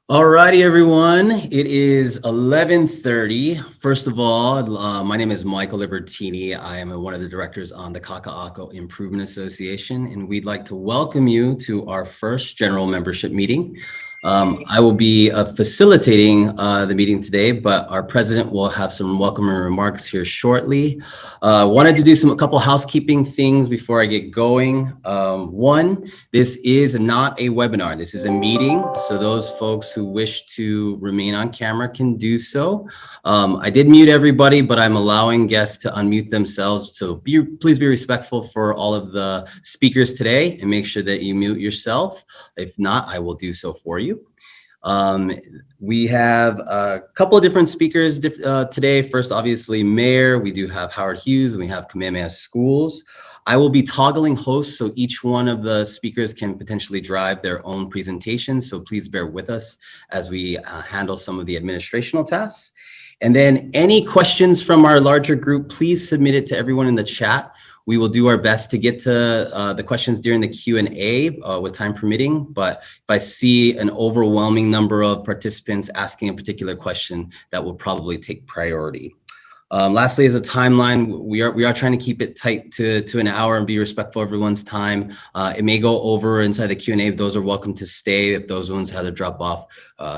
Alrighty, everyone. It is 11:30. First of all, my name is Michael Libertini. I am one of the directors on the Kaka'ako Improvement Association, and we'd like to welcome you to our first general membership meeting. I will be facilitating the meeting today, but our president will have some welcoming remarks here shortly. Wanted to do a couple housekeeping things before I get going. One, this is not a webinar. This is a meeting. So those folks who wish to remain on camera can do so. I did mute everybody, but I'm allowing guests to unmute themselves. So please be respectful for all of the speakers today and make sure that you mute yourself. If not, I will do so for you. We have a couple of different speakers today. First, obviously, Mayor. We do have Howard Hughes, and we have Kamehameha Schools. I will be toggling hosts, so each one of the speakers can potentially drive their own presentation. So please bear with us as we handle some of the administrational tasks. And then any questions from our larger group, please submit it to everyone in the chat. We will do our best to get to the questions during the Q&A with time permitting, but if I see an overwhelming number of participants asking a particular question, that will probably take priority. Lastly, as a timeline, we are trying to keep it tight to an hour and be respectful of everyone's time. It may go over inside the Q&A. Those are welcome to stay. If those ones had to drop off,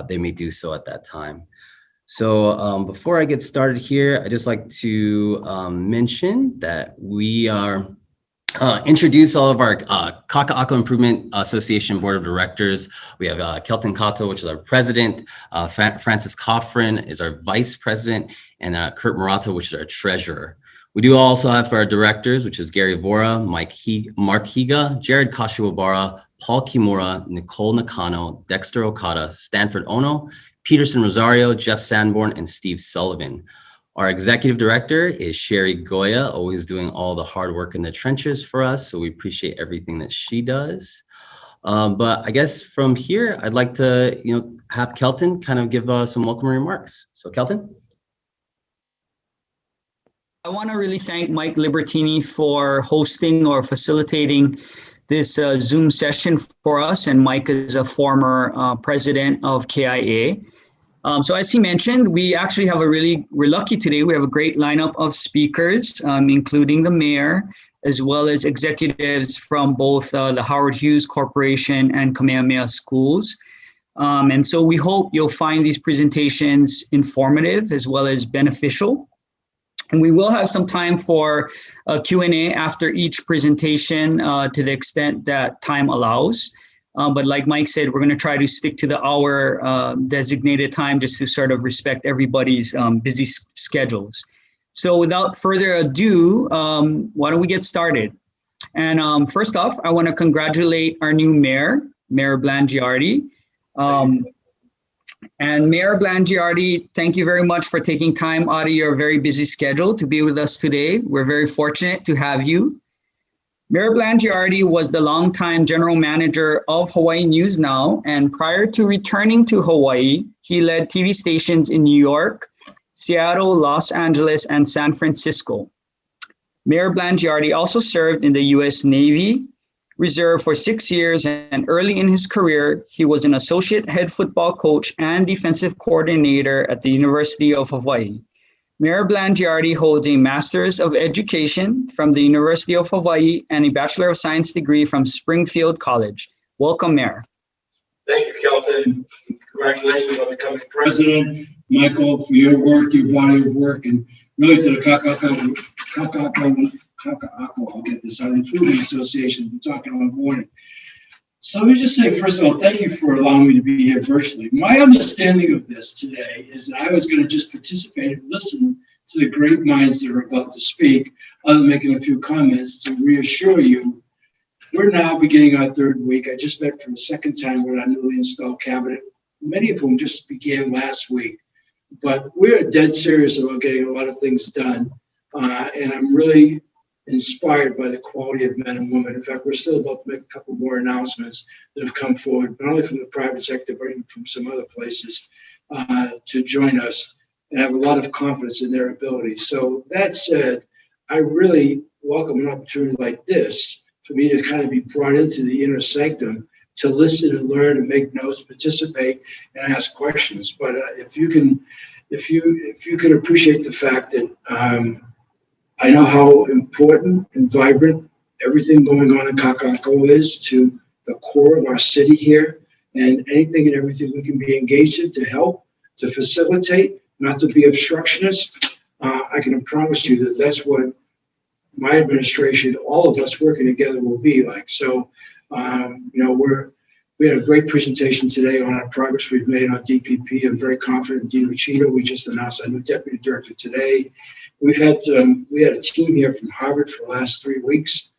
they may do so at that time. So before I get started here, I'd just like to mention that we are introduce all of our Kaka'ako Improvement Association Board of Directors. We have Kelton Kato, which is our president, Francis Coffrin is our vice president, and Kurt Murata, which is our treasurer. We do also have for our directors, which is Gary Vora, Mark Higa, Jared Kashiwabara, Paul Kimura, Nicole Nakano, Dexter Okada, Stanford Ono, Peterson Rosario, Jeff Sanborn, and Steve Sullivan. Our executive director is Sherry Goya, always doing all the hard work in the trenches for us. So we appreciate everything that she does. But I guess from here, I'd like to have Kelton kind of give some welcome remarks. So Kelton. I want to really thank Mike Libertini for hosting or facilitating this Zoom session for us. And Mike is a former president of KIA. So as he mentioned, we're lucky today. We have a great lineup of speakers, including the mayor, as well as executives from both the Howard Hughes Corporation and Kamehameha Schools. And so we hope you'll find these presentations informative as well as beneficial. And we will have some time for a Q&A after each presentation to the extent that time allows. But like Mike said, we're going to try to stick to the hour designated time just to sort of respect everybody's busy schedules. So without further ado, why don't we get started? And first off, I want to congratulate our new mayor, Mayor Blangiardi. And Mayor Blangiardi, thank you very much for taking time out of your very busy schedule to be with us today. We're very fortunate to have you. Mayor Blangiardi was the longtime general manager of Hawaii News Now, and prior to returning to Hawaii, he led TV stations in New York, Seattle, Los Angeles, and San Francisco. Mayor Blangiardi also served in the U.S. Navy Reserve for 6 years, and early in his career, he was an associate head football coach and defensive coordinator at the University of Hawaii. Mayor Blangiardi holds a Master's of Education from the University of Hawaii and a Bachelor of Science degree from Springfield College. Welcome, Mayor. Thank you, Kelton. Congratulations on becoming president. Michael, for your work, your body of work, and really to the Kaka'ako, I'll get this out, Improvement Association, we're talking about morning. So let me just say, first of all, thank you for allowing me to be here virtually. My understanding of this today is that I was going to just participate and listen to the great minds that are about to speak, other than making a few comments to reassure you. We're now beginning our third week. I just met for the second time with our newly installed cabinet, many of whom just began last week. But we're dead serious about getting a lot of things done. And I'm really inspired by the quality of men and women. In fact, we're still about to make a couple more announcements that have come forward, not only from the private sector, but even from some other places to join us, and have a lot of confidence in their abilities. So that said, I really welcome an opportunity like this for me to kind of be brought into the inner sanctum to listen and learn and make notes, participate, and ask questions. But if you can appreciate the fact that I know how important and vibrant everything going on in Kaka'ako is to the core of our city here, and anything and everything we can be engaged in to help, to facilitate, not to be obstructionist. I can promise you that that's what my administration, all of us working together, will be like. So, we had a great presentation today on our progress we've made on DPP. I'm very confident in Dean Uchino. We just announced a new deputy director today. We had a team here from Harvard for the last 3 weeks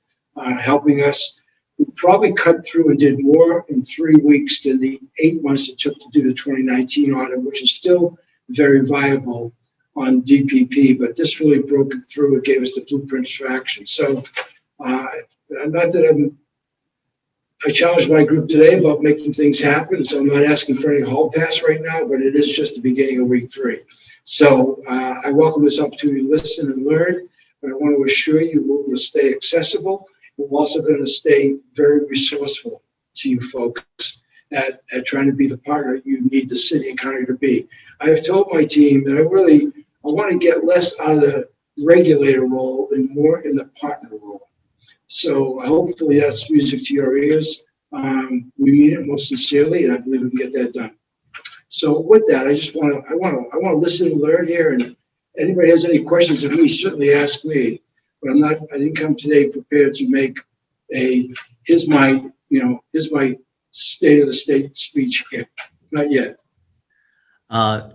helping us. We probably cut through and did more in 3 weeks than the 8 months it took to do the 2019 audit, which is still very viable on DPP, but this really broke it through. It gave us the blueprints for action. So, I challenged my group today about making things happen, so I'm not asking for any hall pass right now, but it is just the beginning of week 3. So I welcome this opportunity to listen and learn, but I want to assure you we'll stay accessible. We're also going to stay very resourceful to you folks at trying to be the partner you need the city and county to be. I have told my team that I want to get less out of the regulator role and more in the partner role. So hopefully that's music to your ears. We mean it most sincerely, and I believe we can get that done. So with that, I want to listen and learn here. And anybody has any questions of me, certainly ask me. But I didn't come today prepared to make here's my state of the state speech here. Not yet.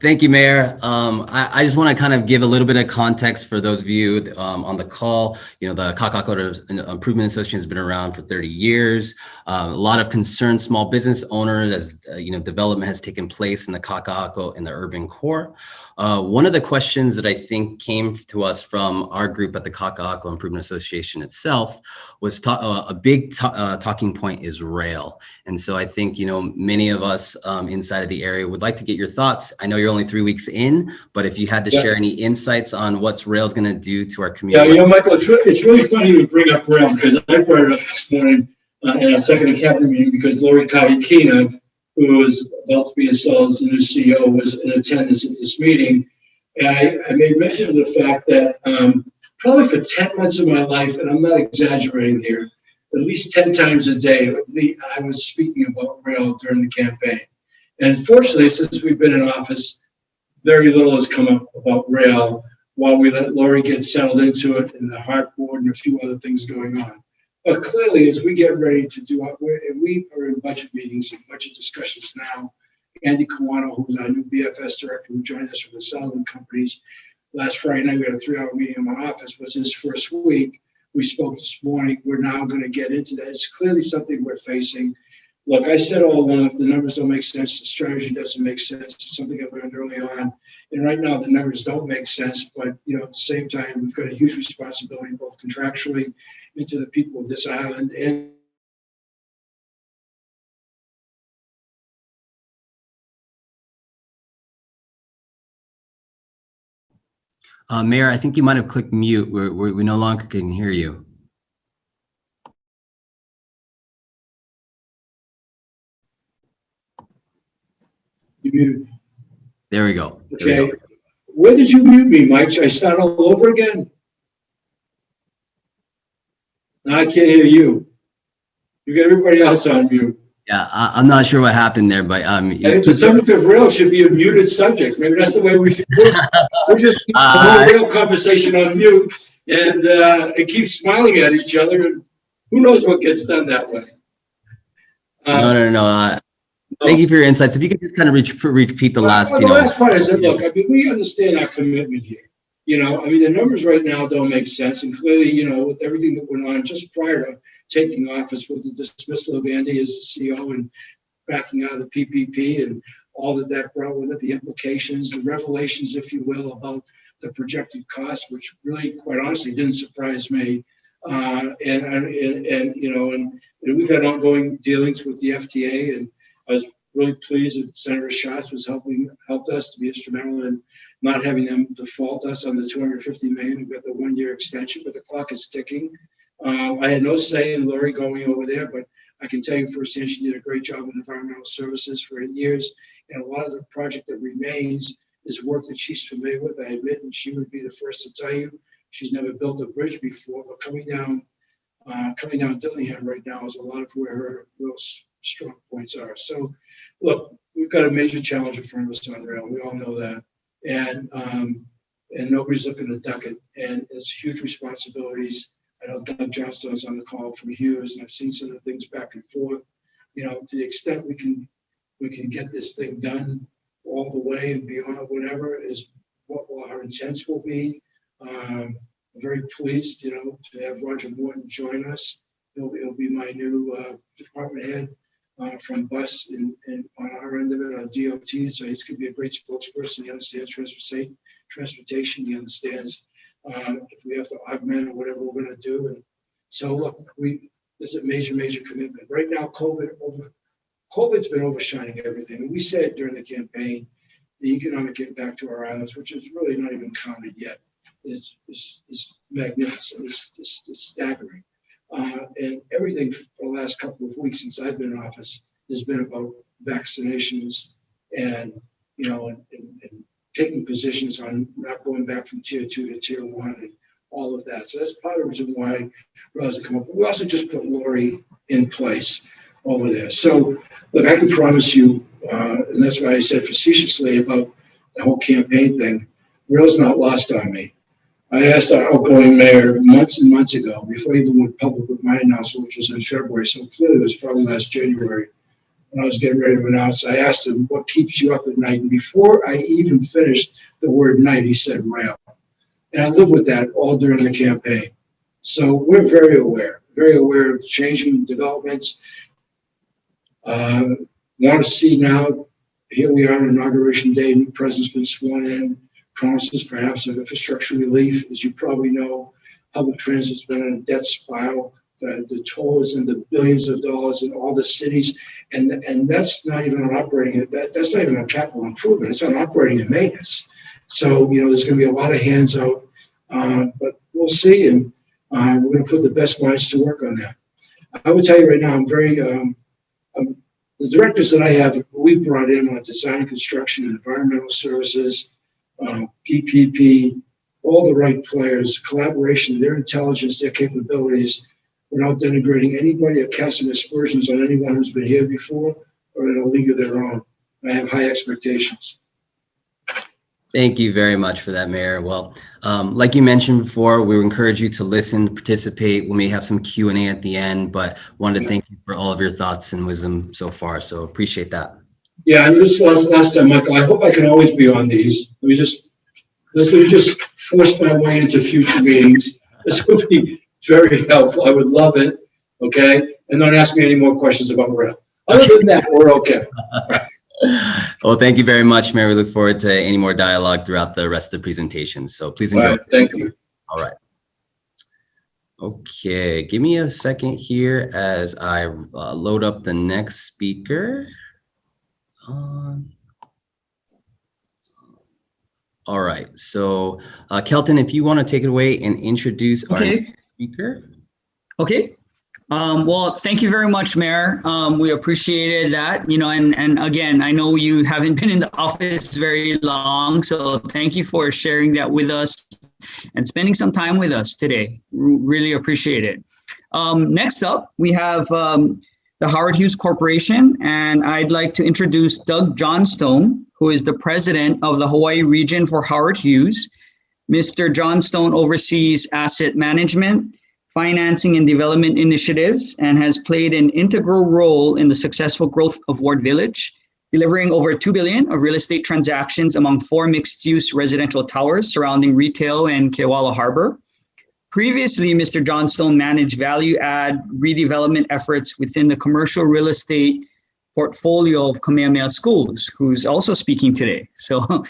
Thank you, Mayor. I just want to kind of give a little bit of context for those of you on the call. The Kaka'ako Improvement Association has been around for 30 years. A lot of concerned small business owners as development has taken place in the Kaka'ako in the urban core. One of the questions that I think came to us from our group at the Kaka'ako Improvement Association itself was a big talking point is rail. And so I think, many of us inside of the area would like to get your thoughts. I know you're only 3 weeks in, but if you had to share any insights on what's rail's going to do to our community. Yeah, Michael, it's really funny you bring up rail because I brought it up this morning in a second cabinet meeting because Lori Kaikina, who was about to be installed as the new CEO, was in attendance at this meeting. And I made mention of the fact that probably for 10 months of my life, and I'm not exaggerating here, at least 10 times a day, I was speaking about rail during the campaign. And fortunately, since we've been in office, very little has come up about rail while we let Lori get settled into it and the heart board and a few other things going on. But clearly, as we get ready to do we are in budget meetings and budget discussions now. Andy Kawano, who's our new BFS director, who joined us from the Sullivan companies. Last Friday night, we had a 3-hour meeting in my office. Was his first week. We spoke this morning. We're now going to get into that. It's clearly something we're facing. Look, I said all along, if the numbers don't make sense, the strategy doesn't make sense. It's something I learned early on. And right now, the numbers don't make sense. But, at the same time, we've got a huge responsibility, both contractually and to the people of this island. And Mayor, I think you might have clicked mute. We no longer can hear you. you muted me. There we go. Okay. Where did you mute me, Mike? Should I start all over again? No, I can't hear you. You got everybody else on mute. Yeah, I'm not sure what happened there, but the subject of rail should be a muted subject. Maybe that's the way we should work. We're just keep the whole rail conversation on mute and keep smiling at each other. And who knows what gets done that way? No. Thank you for your insights. If you could just kind of repeat the last, the last part, I said, look, we understand our commitment here. The numbers right now don't make sense. And clearly, with everything that went on just prior to taking office with the dismissal of Andy as the CEO and backing out of the PPP and all that brought with it, the implications, the revelations, if you will, about the projected costs, which really, quite honestly, didn't surprise me. And we've had ongoing dealings with the FTA, and I was really pleased that Senator Schatz helped us to be instrumental in not having them default us on the $250 million. We've got the 1-year extension, but the clock is ticking. I had no say in Lori going over there, but I can tell you firsthand, she did a great job in environmental services for 8 years. And a lot of the project that remains is work that she's familiar with, I admit, and she would be the first to tell you. She's never built a bridge before, but coming down Dillingham right now is a lot of where her real strong points are. So, look, we've got a major challenge in front of us on rail. We all know that, and nobody's looking to duck it. And it's huge responsibilities. I know Doug Johnstone is on the call from Hughes, and I've seen some of the things back and forth. You know, to the extent we can get this thing done all the way and beyond whatever is what our intents will be. I'm very pleased, you know, to have Roger Morton join us. He'll be my new department head from bus and on our end of it on DOT. So he's going to be a great spokesperson. He understands transportation. He understands if we have to augment or whatever we're going to do. And so look, this is a major commitment. Right now, COVID's been overshining everything. And we said during the campaign, the economic impact to our islands, which is really not even counted yet, is magnificent. It's staggering. And everything for the last couple of weeks since I've been in office has been about vaccinations and, you know, and taking positions on not going back from tier 2 to tier 1 and all of that. So that's part of the reason why we also come up. We also just put Lori in place over there. So look, I can promise you, and that's why I said facetiously about the whole campaign thing, rail's not lost on me. I asked our outgoing mayor months and months ago, before I even went public with my announcement, which was in February, so clearly it was probably last January, when I was getting ready to announce, I asked him, what keeps you up at night? And before I even finished the word night, he said rail. And I lived with that all during the campaign. So we're very aware of changing developments. Want to see now, here we are on Inauguration Day, a new president's been sworn in, promises perhaps of infrastructure relief. As you probably know, public transit's been on a debt spiral. The toll is in the billions of dollars in all the cities. And that's not even on operating, that's not even on capital improvement, it's on operating and maintenance. So, you know, there's going to be a lot of hands out, but we'll see. And we're going to put the best minds to work on that. I would tell you right now, I'm very, the directors that I have, we've brought in on design, construction, and environmental services, PPP, all the right players, collaboration, their intelligence, their capabilities, without denigrating anybody or casting aspersions on anyone who's been here before or in a league of their own. I have high expectations. Thank you very much for that, Mayor. Well, like you mentioned before, we encourage you to listen, participate. We may have some Q&A at the end, but wanted to thank you for all of your thoughts and wisdom so far. So appreciate that. Yeah, and this last time, Michael, I hope I can always be on these. Let me just force my way into future meetings. This would be very helpful. I would love it. Okay, and don't ask me any more questions about rail. Other than that, we're okay. Well, thank you very much, Mayor. We look forward to any more dialogue throughout the rest of the presentation. So please enjoy. All right, thank you. All right. Okay, give me a second here as I load up the next speaker. All right, so Kelton, if you want to take it away and introduce our next speaker. Okay. Well, thank you very much, Mayor. We appreciated that, you know, and again, I know you haven't been in the office very long, so thank you for sharing that with us and spending some time with us today. Really appreciate it. Next up, we have the Howard Hughes Corporation, and I'd like to introduce Doug Johnstone, who is the president of the Hawaii region for Howard Hughes. Mr. Johnstone oversees asset management, financing and development initiatives, and has played an integral role in the successful growth of Ward Village, delivering over $2 billion of real estate transactions among 4 mixed-use residential towers surrounding retail and Ke'auala Harbor. Previously, Mr. Johnstone managed value-add redevelopment efforts within the commercial real estate portfolio of Kamehameha Schools, who's also speaking today. So,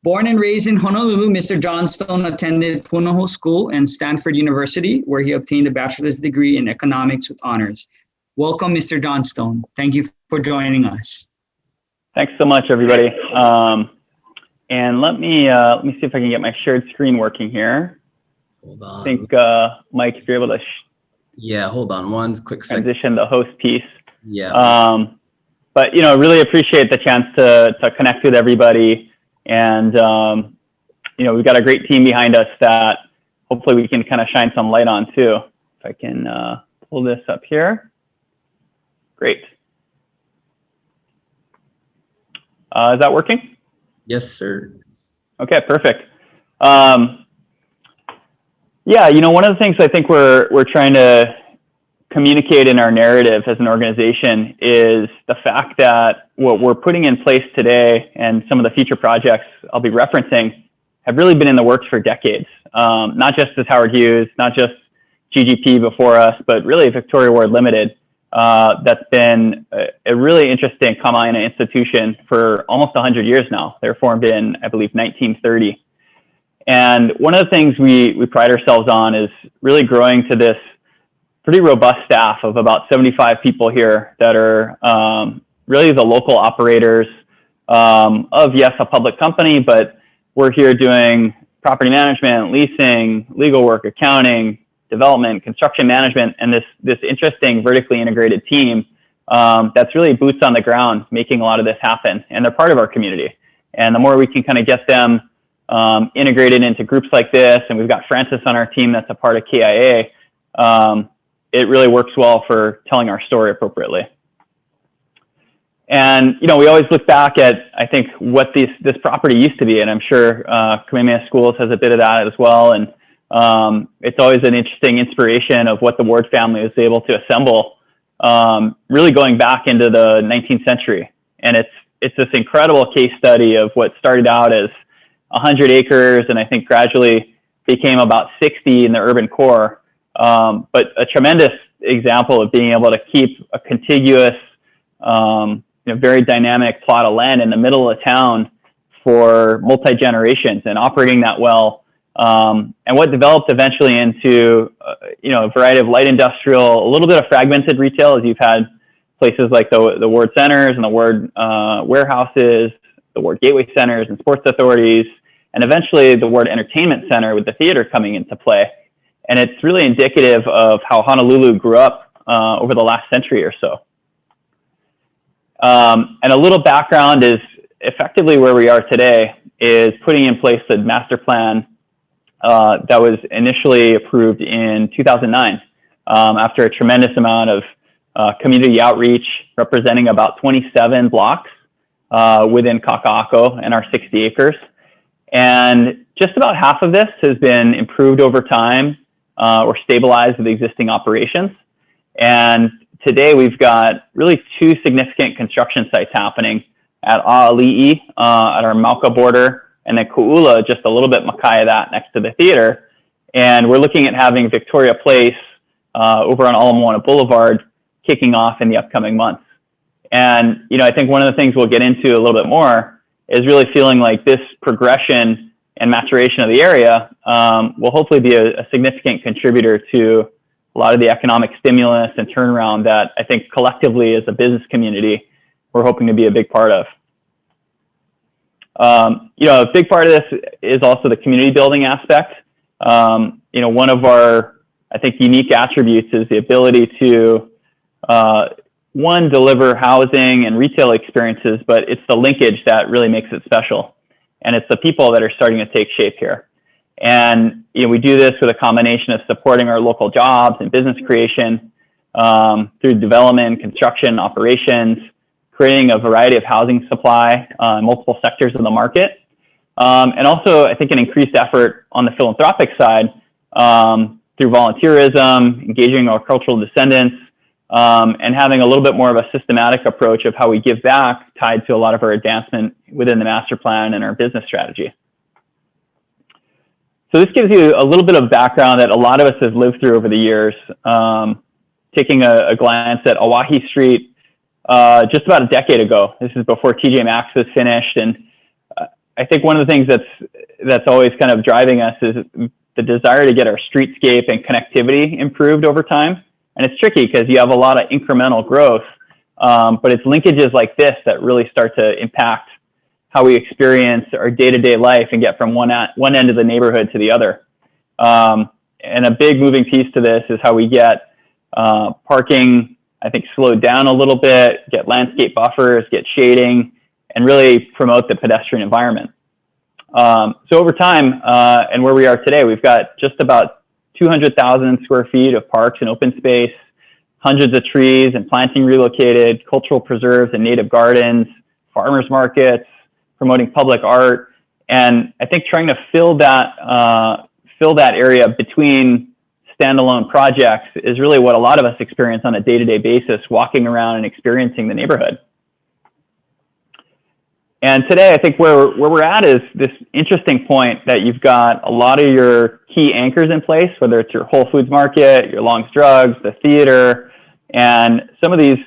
born and raised in Honolulu, Mr. Johnstone attended Punahou School and Stanford University, where he obtained a bachelor's degree in economics with honors. Welcome, Mr. Johnstone. Thank you for joining us. Thanks so much, everybody. And let me see if I can get my shared screen working here. Hold on. I think, Mike, if you're able to Yeah, hold on one quick second. Transition the host piece. Yeah. But, you know, really appreciate the chance to connect with everybody. And, you know, we've got a great team behind us that hopefully we can kind of shine some light on too. If I can pull this up here. Great. Is that working? Yes, sir. Okay, perfect. Yeah, you know, one of the things I think we're trying to communicate in our narrative as an organization is the fact that what we're putting in place today and some of the future projects I'll be referencing have really been in the works for decades. Not just as Howard Hughes, not just GGP before us, but really Victoria Ward Limited. That's been a really interesting Kamehameha institution for almost 100 years now. They were formed in, I believe, 1930. And one of the things we pride ourselves on is really growing to this pretty robust staff of about 75 people here that are really the local operators of, yes, a public company, but we're here doing property management, leasing, legal work, accounting, development, construction management, and this interesting vertically integrated team that's really boots on the ground making a lot of this happen. And they're part of our community. And the more we can kind of get them integrated into groups like this, and we've got Francis on our team that's a part of KIA, it really works well for telling our story appropriately. And, you know, we always look back at, I think, what this property used to be, and I'm sure Kamehameha Schools has a bit of that as well. And it's always an interesting inspiration of what the Ward family was able to assemble, really going back into the 19th century. And it's this incredible case study of what started out as 100 acres, and I think gradually became about 60 in the urban core. But a tremendous example of being able to keep a contiguous, very dynamic plot of land in the middle of town for multi-generations and operating that well. And what developed eventually into, a variety of light industrial, a little bit of fragmented retail, as you've had places like the Ward Centers and the Ward warehouses, the Ward Gateway Centers and sports authorities, and eventually the Ward Entertainment Center with the theater coming into play. And it's really indicative of how Honolulu grew up over the last century or so. And a little background is effectively where we are today is putting in place the master plan that was initially approved in 2009 after a tremendous amount of community outreach representing about 27 blocks within Kaka'ako and our 60 acres. And just about half of this has been improved over time or stabilized with existing operations. And today we've got really two significant construction sites happening at A'ali'i at our Mauka border, and then Ku'ula, just a little bit Makai of that next to the theater. And we're looking at having Victoria Place over on Ala Moana Boulevard kicking off in the upcoming months. And, I think one of the things we'll get into a little bit more is really feeling like this progression and maturation of the area will hopefully be a significant contributor to a lot of the economic stimulus and turnaround that I think collectively as a business community, we're hoping to be a big part of. A big part of this is also the community building aspect. One of our, I think, unique attributes is the ability to, one, deliver housing and retail experiences, but it's the linkage that really makes it special. And it's the people that are starting to take shape here. And we do this with a combination of supporting our local jobs and business creation through development, construction, operations, creating a variety of housing supply in multiple sectors of the market. And also, I think, an increased effort on the philanthropic side through volunteerism, engaging our cultural descendants, and having a little bit more of a systematic approach of how we give back tied to a lot of our advancement within the master plan and our business strategy. So this gives you a little bit of background that a lot of us have lived through over the years. Taking a glance at Auahi Street just about a decade ago. This is before TJ Maxx was finished. And I think one of the things that's always kind of driving us is the desire to get our streetscape and connectivity improved over time. And it's tricky because you have a lot of incremental growth, but it's linkages like this that really start to impact how we experience our day-to-day life and get from one end of the neighborhood to the other. And a big moving piece to this is how we get Parking, I think, slowed down a little bit, get landscape buffers, get shading, and really promote the pedestrian environment. So over time, and where we are today, we've got just about 200,000 square feet of parks and open space, hundreds of trees and planting relocated, cultural preserves and native gardens, farmers markets, promoting public art, and I think trying to fill that area between standalone projects is really what a lot of us experience on a day-to-day basis, walking around and experiencing the neighborhood. And today, I think where we're at is this interesting point that you've got a lot of your key anchors in place, whether it's your Whole Foods Market, your Long's Drugs, the theater, and some of these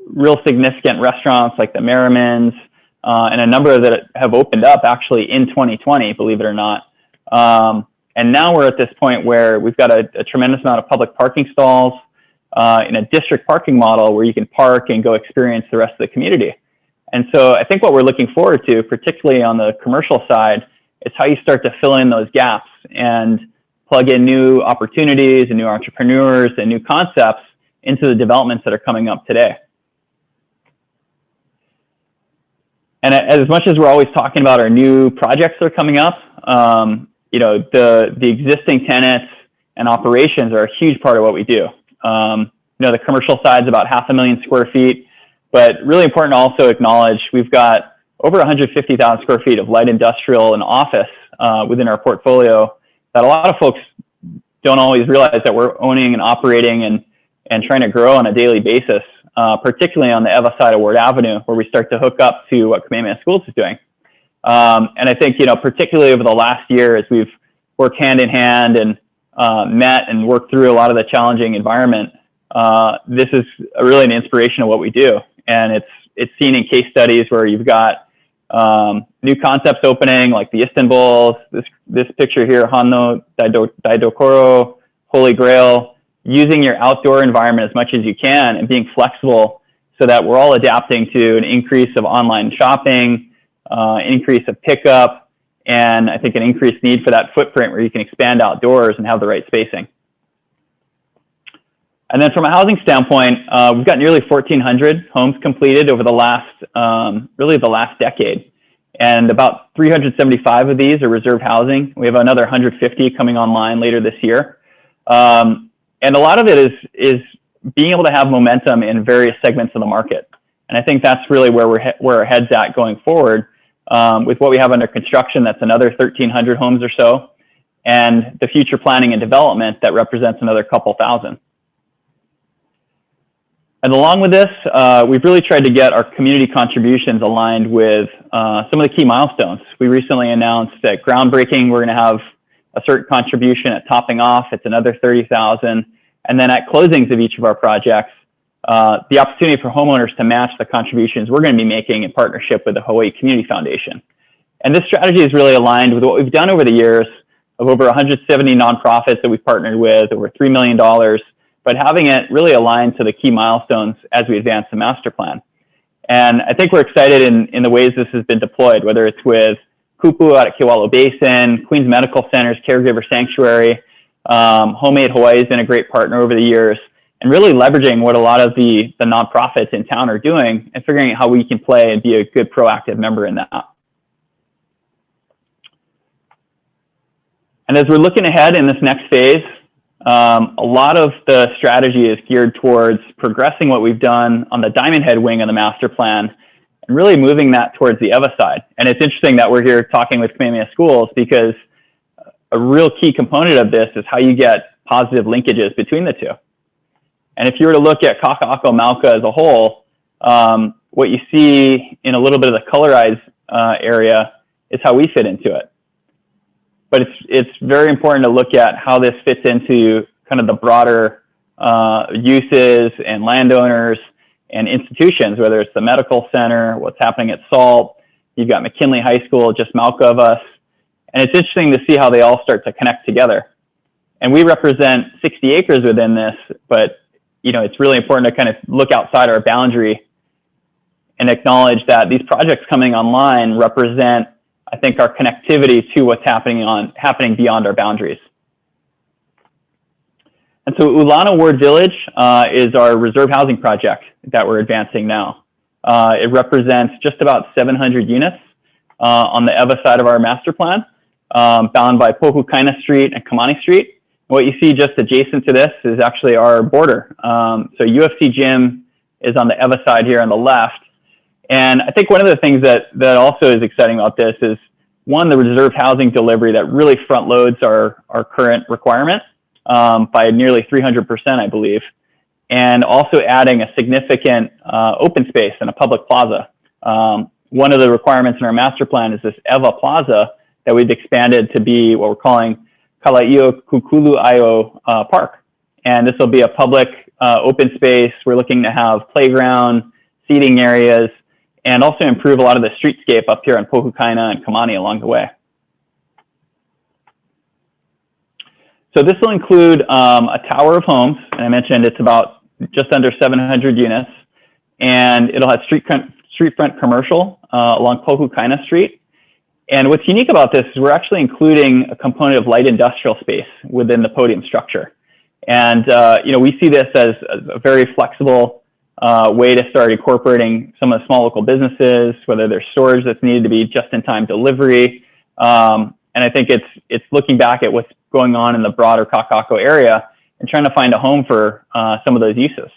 real significant restaurants like the Merriman's, and a number that have opened up actually in 2020, believe it or not. And now we're at this point where we've got a tremendous amount of public parking stalls in a district parking model where you can park and go experience the rest of the community. And so I think what we're looking forward to, particularly on the commercial side, is how you start to fill in those gaps and plug in new opportunities and new entrepreneurs and new concepts into the developments that are coming up today. And as much as we're always talking about our new projects that are coming up, you know, the existing tenants and operations are a huge part of what we do. You know, the commercial side is about 500,000 square feet, but really important to also acknowledge we've got over 150,000 square feet of light industrial and office within our portfolio that a lot of folks don't always realize that we're owning and operating and trying to grow on a daily basis, particularly on the Eva side of Ward Avenue, where we start to hook up to what Kamehameha Schools is doing. And I think, you know, particularly over the last year, as we've worked hand in hand and met and worked through a lot of the challenging environment, this is really an inspiration of what we do. And it's seen in case studies where you've got new concepts opening, like the Istanbuls, this picture here, Hanno Daidokoro, Holy Grail, using your outdoor environment as much as you can and being flexible so that we're all adapting to an increase of online shopping, increase of pickup, and I think an increased need for that footprint where you can expand outdoors and have the right spacing. And then from a housing standpoint, we've got nearly 1,400 homes completed over the last, really the last decade. And about 375 of these are reserve housing. We have another 150 coming online later this year. And a lot of it is being able to have momentum in various segments of the market. And I think that's really where our head's at going forward. With what we have under construction, that's another 1,300 homes or so. And the future planning and development that represents another couple thousand. And along with this, we've really tried to get our community contributions aligned with some of the key milestones. We recently announced that groundbreaking, we're going to have a certain contribution at topping off. It's another 30,000. And then at closings of each of our projects, the opportunity for homeowners to match the contributions we're going to be making in partnership with the Hawaii Community Foundation. And this strategy is really aligned with what we've done over the years of over 170 nonprofits that we've partnered with, over $3 million, but having it really aligned to the key milestones as we advance the master plan. And I think we're excited in the ways this has been deployed, whether it's with Kupu out at Kewalo Basin, Queens Medical Center's Caregiver Sanctuary, Homemade Hawaii has been a great partner over the years, and really leveraging what a lot of the nonprofits in town are doing and figuring out how we can play and be a good proactive member in that. And as we're looking ahead in this next phase, a lot of the strategy is geared towards progressing what we've done on the Diamond Head wing of the master plan and really moving that towards the Eva side. And it's interesting that we're here talking with Kamehameha Schools because a real key component of this is how you get positive linkages between the two. And if you were to look at Kaka'ako Mauka as a whole, what you see in a little bit of the colorized area is how we fit into it. But it's very important to look at how this fits into kind of the broader uses and landowners and institutions, whether it's the medical center, what's happening at SALT, you've got McKinley High School, just Mauka of us. And it's interesting to see how they all start to connect together. And we represent 60 acres within this, but you know, it's really important to kind of look outside our boundary and acknowledge that these projects coming online represent, I think, our connectivity to what's happening beyond our boundaries. And so Ulana Ward Village is our reserve housing project that we're advancing now. It represents just about 700 units on the EVA side of our master plan, bound by Pohukaina Street and Kamani Street. What you see just adjacent to this is actually our border. So UFC Gym is on the EVA side here on the left. And I think one of the things that also is exciting about this is, one, the reserved housing delivery that really front loads our current requirement by nearly 300%, I believe, and also adding a significant open space and a public plaza. One of the requirements in our master plan is this EVA Plaza that we've expanded to be what we're calling Kalaio Kukulu'aio Park. And this will be a public open space. We're looking to have playground, seating areas, and also improve a lot of the streetscape up here on Pohukaina and Kamani along the way. So this will include a tower of homes, and I mentioned it's about just under 700 units, and it'll have street front commercial along Pohukaina Street. And what's unique about this is we're actually including a component of light industrial space within the podium structure. And we see this as a very flexible way to start incorporating some of the small local businesses, whether there's storage that's needed to be just-in-time delivery. And I think it's looking back at what's going on in the broader Kaka'ako area and trying to find a home for some of those uses.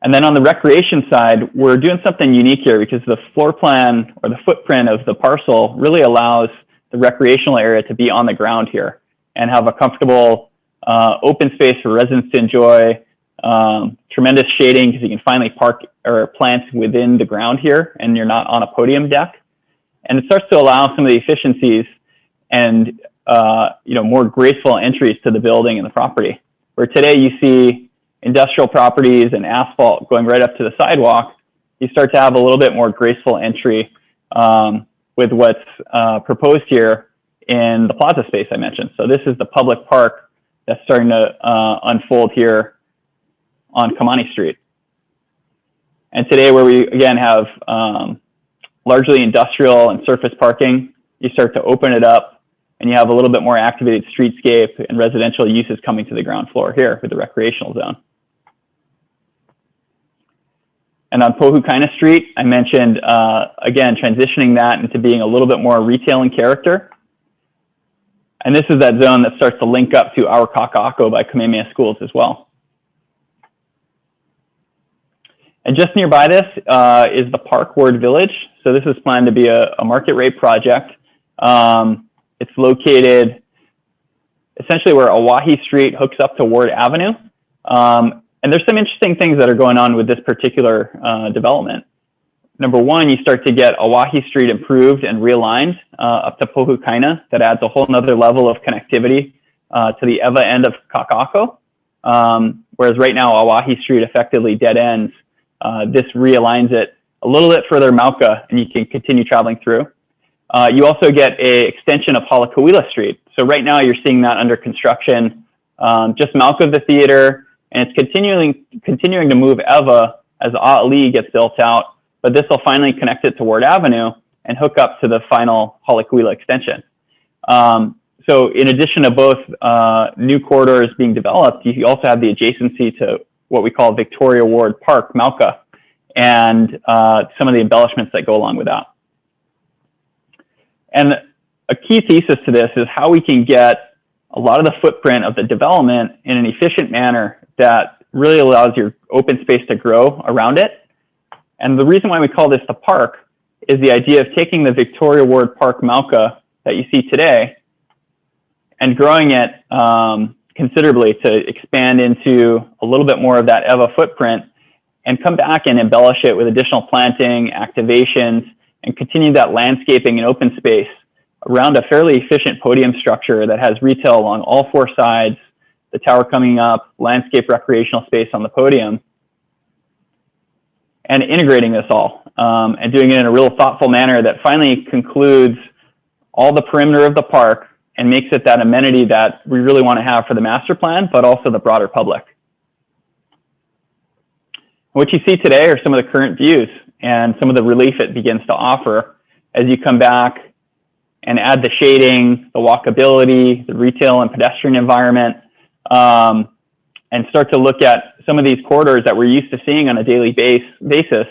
And then on the recreation side, we're doing something unique here because the floor plan or the footprint of the parcel really allows the recreational area to be on the ground here and have a comfortable open space for residents to enjoy, tremendous shading because you can finally park or plant within the ground here and you're not on a podium deck. And it starts to allow some of the efficiencies and more graceful entries to the building and the property. Where today you see industrial properties and asphalt going right up to the sidewalk, you start to have a little bit more graceful entry with what's proposed here in the plaza space I mentioned. So this is the public park that's starting to unfold here on Kamani Street. And today where we again have largely industrial and surface parking, you start to open it up and you have a little bit more activated streetscape and residential uses coming to the ground floor here with the recreational zone. And on Pohukaina Street, I mentioned, again, transitioning that into being a little bit more retail in character. And this is that zone that starts to link up to our Kaka'ako by Kamehameha schools as well. And just nearby this is the Park Ward Village. So this is planned to be a market rate project. It's located essentially where Auahi Street hooks up to Ward Avenue. And there's some interesting things that are going on with this particular development. Number one, you start to get Auahi Street improved and realigned up to Pohukaina. That adds a whole nother level of connectivity to the EVA end of Kaka'ako. Whereas right now, Auahi Street effectively dead ends. This realigns it a little bit further Mauka, and you can continue traveling through. You also get an extension of Halakawila Street. So right now you're seeing that under construction, just Mauka of the theater, and it's continuing to move EVA as A'ali gets built out, but this will finally connect it to Ward Avenue and hook up to the final Halakawila extension. So in addition to both new corridors being developed, you also have the adjacency to what we call Victoria Ward Park, Mauka, and some of the embellishments that go along with that. And a key thesis to this is how we can get a lot of the footprint of the development in an efficient manner that really allows your open space to grow around it. And the reason why we call this the park is the idea of taking the Victoria Ward Park Mauka that you see today and growing it considerably to expand into a little bit more of that EVA footprint and come back and embellish it with additional planting, activations, and continue that landscaping and open space around a fairly efficient podium structure that has retail along all four sides, the tower coming up, landscape recreational space on the podium, and integrating this all and doing it in a real thoughtful manner that finally concludes all the perimeter of the park and makes it that amenity that we really want to have for the master plan, but also the broader public. What you see today are some of the current views and some of the relief it begins to offer as you come back and add the shading, the walkability, the retail and pedestrian environment, and start to look at some of these corridors that we're used to seeing on a daily basis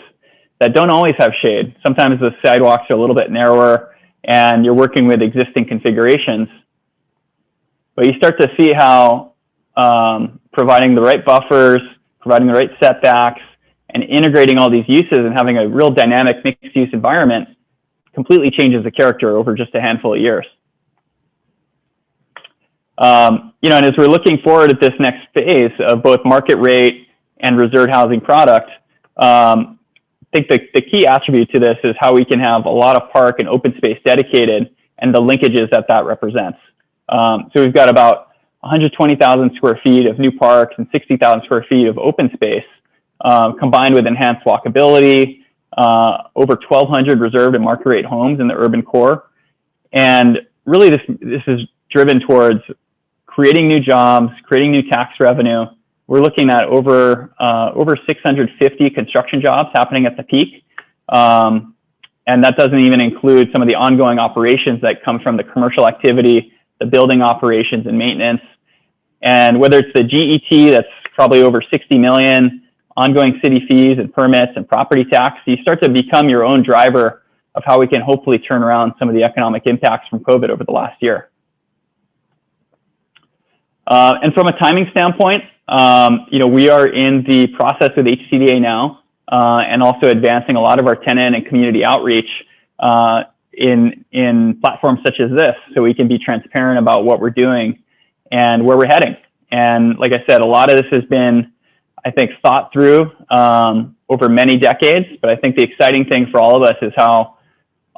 that don't always have shade. Sometimes the sidewalks are a little bit narrower and you're working with existing configurations. But you start to see how providing the right buffers, providing the right setbacks, and integrating all these uses and having a real dynamic mixed-use environment completely changes the character over just a handful of years. You know, and as we're looking forward at this next phase of both market rate and reserved housing product, I think the key attribute to this is how we can have a lot of park and open space dedicated and the linkages that that represents. So we've got about 120,000 square feet of new parks and 60,000 square feet of open space, combined with enhanced walkability, over 1,200 reserved and market rate homes in the urban core. And really this is driven towards creating new jobs, creating new tax revenue. We're looking at over 650 construction jobs happening at the peak. And that doesn't even include some of the ongoing operations that come from the commercial activity, the building operations and maintenance. And whether it's the GET, that's probably over 60 million, ongoing city fees and permits and property tax, you start to become your own driver of how we can hopefully turn around some of the economic impacts from COVID over the last year. And from a timing standpoint, you know, we are in the process with HCDA now, and also advancing a lot of our tenant and community outreach in platforms such as this, so we can be transparent about what we're doing and where we're heading. And like I said, a lot of this has been, I think, thought through over many decades, but I think the exciting thing for all of us is how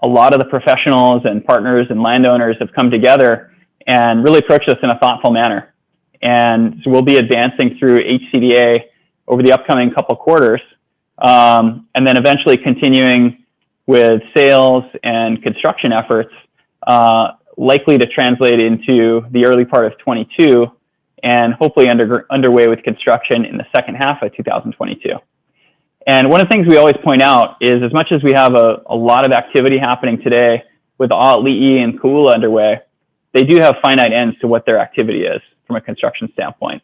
a lot of the professionals and partners and landowners have come together and really approached us in a thoughtful manner. And so we'll be advancing through HCDA over the upcoming couple quarters, and then eventually continuing with sales and construction efforts, likely to translate into the early part of 22, and hopefully underway with construction in the second half of 2022. And one of the things we always point out is, as much as we have a lot of activity happening today with A'ali'i and Kō'ula underway, they do have finite ends to what their activity is from a construction standpoint.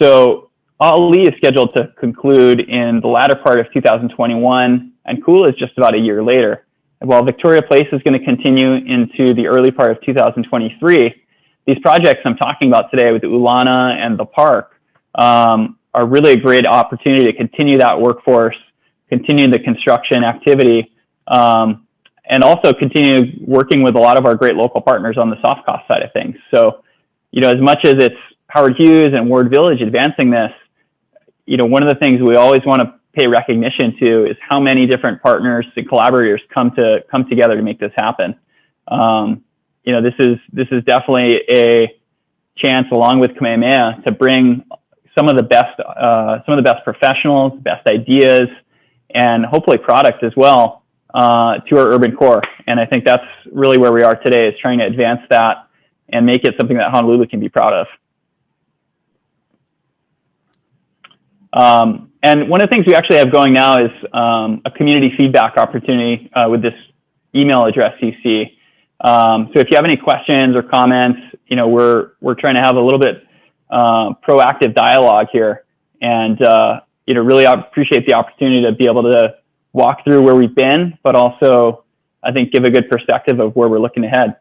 So A'ali'i is scheduled to conclude in the latter part of 2021, and Kō'ula is just about a year later. And while Victoria Place is going to continue into the early part of 2023, these projects I'm talking about today with the Ulana and the park are really a great opportunity to continue that workforce, continue the construction activity, and also continue working with a lot of our great local partners on the soft cost side of things. So, you know, as much as it's Howard Hughes and Ward Village advancing this, you know, one of the things we always want to pay recognition to is how many different partners and collaborators come together to make this happen. You know, this is definitely a chance, along with Kamehameha, to bring some of the best professionals, best ideas, and hopefully product as well to our urban core. And I think that's really where we are today, is trying to advance that and make it something that Honolulu can be proud of. And one of the things we actually have going now is a community feedback opportunity with this email address you see. So if you have any questions or comments, you know, we're trying to have a little bit proactive dialogue here, and you know, really appreciate the opportunity to be able to walk through where we've been, but also I think give a good perspective of where we're looking ahead.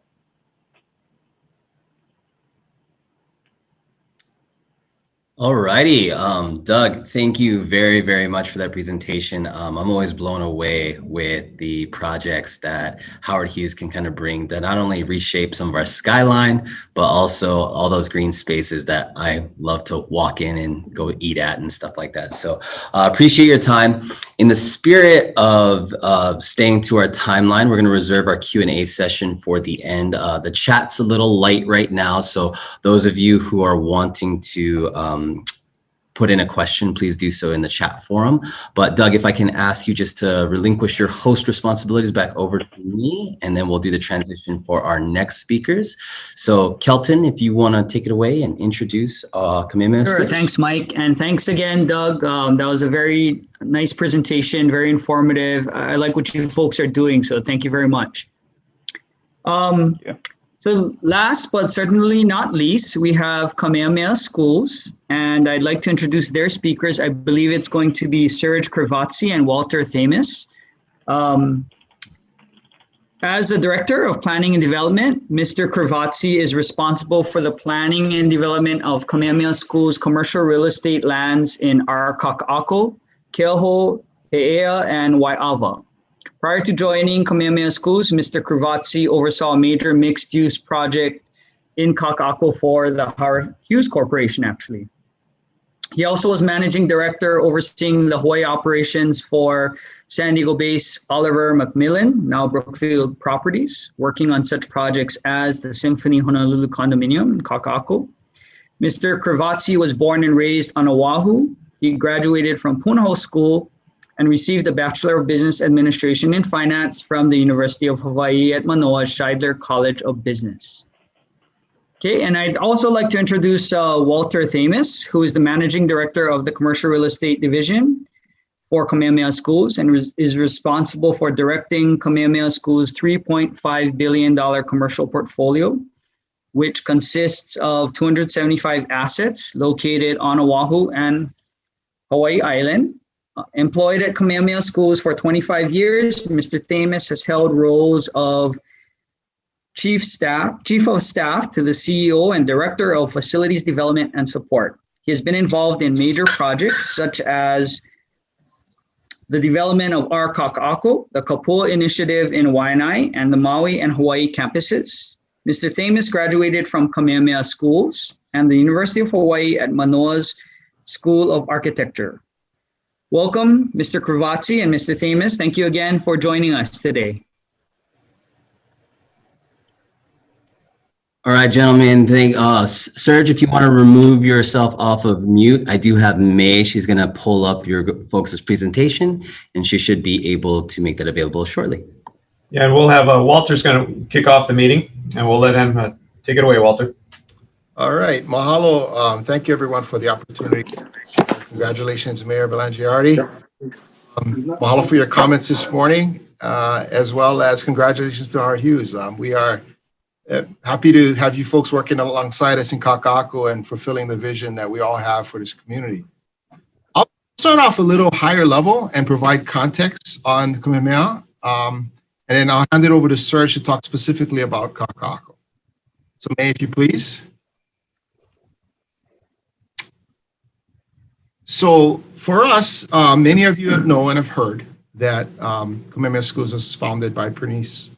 All righty, Doug, thank you very, very much for that presentation. I'm always blown away with the projects that Howard Hughes can kind of bring that not only reshape some of our skyline, but also all those green spaces that I love to walk in and go eat at and stuff like that. So appreciate your time. In the spirit of staying to our timeline, we're going to reserve our Q&A session for the end. The chat's a little light right now, so those of you who are wanting to put in a question, please do so in the chat forum. But Doug, if I can ask you just to relinquish your host responsibilities back over to me, and then we'll do the transition for our next speakers. So Kelton, if you want to take it away and introduce Kamehameha. Sure, thanks, Mike. And thanks again, Doug. That was a very nice presentation, very informative. I like what you folks are doing, so thank you very much. So last but certainly not least, we have Kamehameha Schools, and I'd like to introduce their speakers. I believe it's going to be Serge, Krivatsy, and Walter Thoemmes. As the Director of Planning and Development, Mr. Krivatsy is responsible for the planning and development of Kamehameha Schools commercial real estate lands in Kaka'ako, Keoho, and Waiawa. Prior to joining Kamehameha Schools, Mr. Krivatsy oversaw a major mixed-use project in Kaka'ako for the Hughes Corporation, actually. He also was managing director overseeing the Hawaii operations for San Diego-based Oliver Macmillan, now Brookfield Properties, working on such projects as the Symphony Honolulu condominium in Kaka'ako. Mr. Krivatsy was born and raised on Oahu. He graduated from Punahou School and received a Bachelor of Business Administration in Finance from the University of Hawaii at Manoa's Scheidler College of Business. Okay, and I'd also like to introduce Walter Thoemmes, who is the Managing Director of the Commercial Real Estate Division for Kamehameha Schools and is responsible for directing Kamehameha Schools' $3.5 billion commercial portfolio, which consists of 275 assets located on Oahu and Hawaii Island. Employed at Kamehameha Schools for 25 years, Mr. Thoemmes has held roles of Chief of Staff to the CEO and Director of Facilities Development and Support. He has been involved in major projects such as the development of our Kaka'ako, the Kapua Initiative in Waianae, and the Maui and Hawaii campuses. Mr. Thoemmes graduated from Kamehameha Schools and the University of Hawaii at Manoa's School of Architecture. Welcome, Mr. Krivatsy and Mr. Thoemmes. Thank you again for joining us today. All right, gentlemen. Serge, if you want to remove yourself off of mute, I do have May. She's going to pull up your folks' presentation, and she should be able to make that available shortly. Yeah, and we'll have Walter's going to kick off the meeting, and we'll let him take it away, Walter. All right, mahalo. Thank you, everyone, for the opportunity. Congratulations, Mayor Blangiardi. Mahalo for your comments this morning, as well as congratulations to our Hughes. We are happy to have you folks working alongside us in Kaka'ako and fulfilling the vision that we all have for this community. I'll start off a little higher level and provide context on Kamehameha, and then I'll hand it over to Serge to talk specifically about Kaka'ako. So May, if you please. So for us, many of you know and have heard that Kamehameha Schools was founded by Princess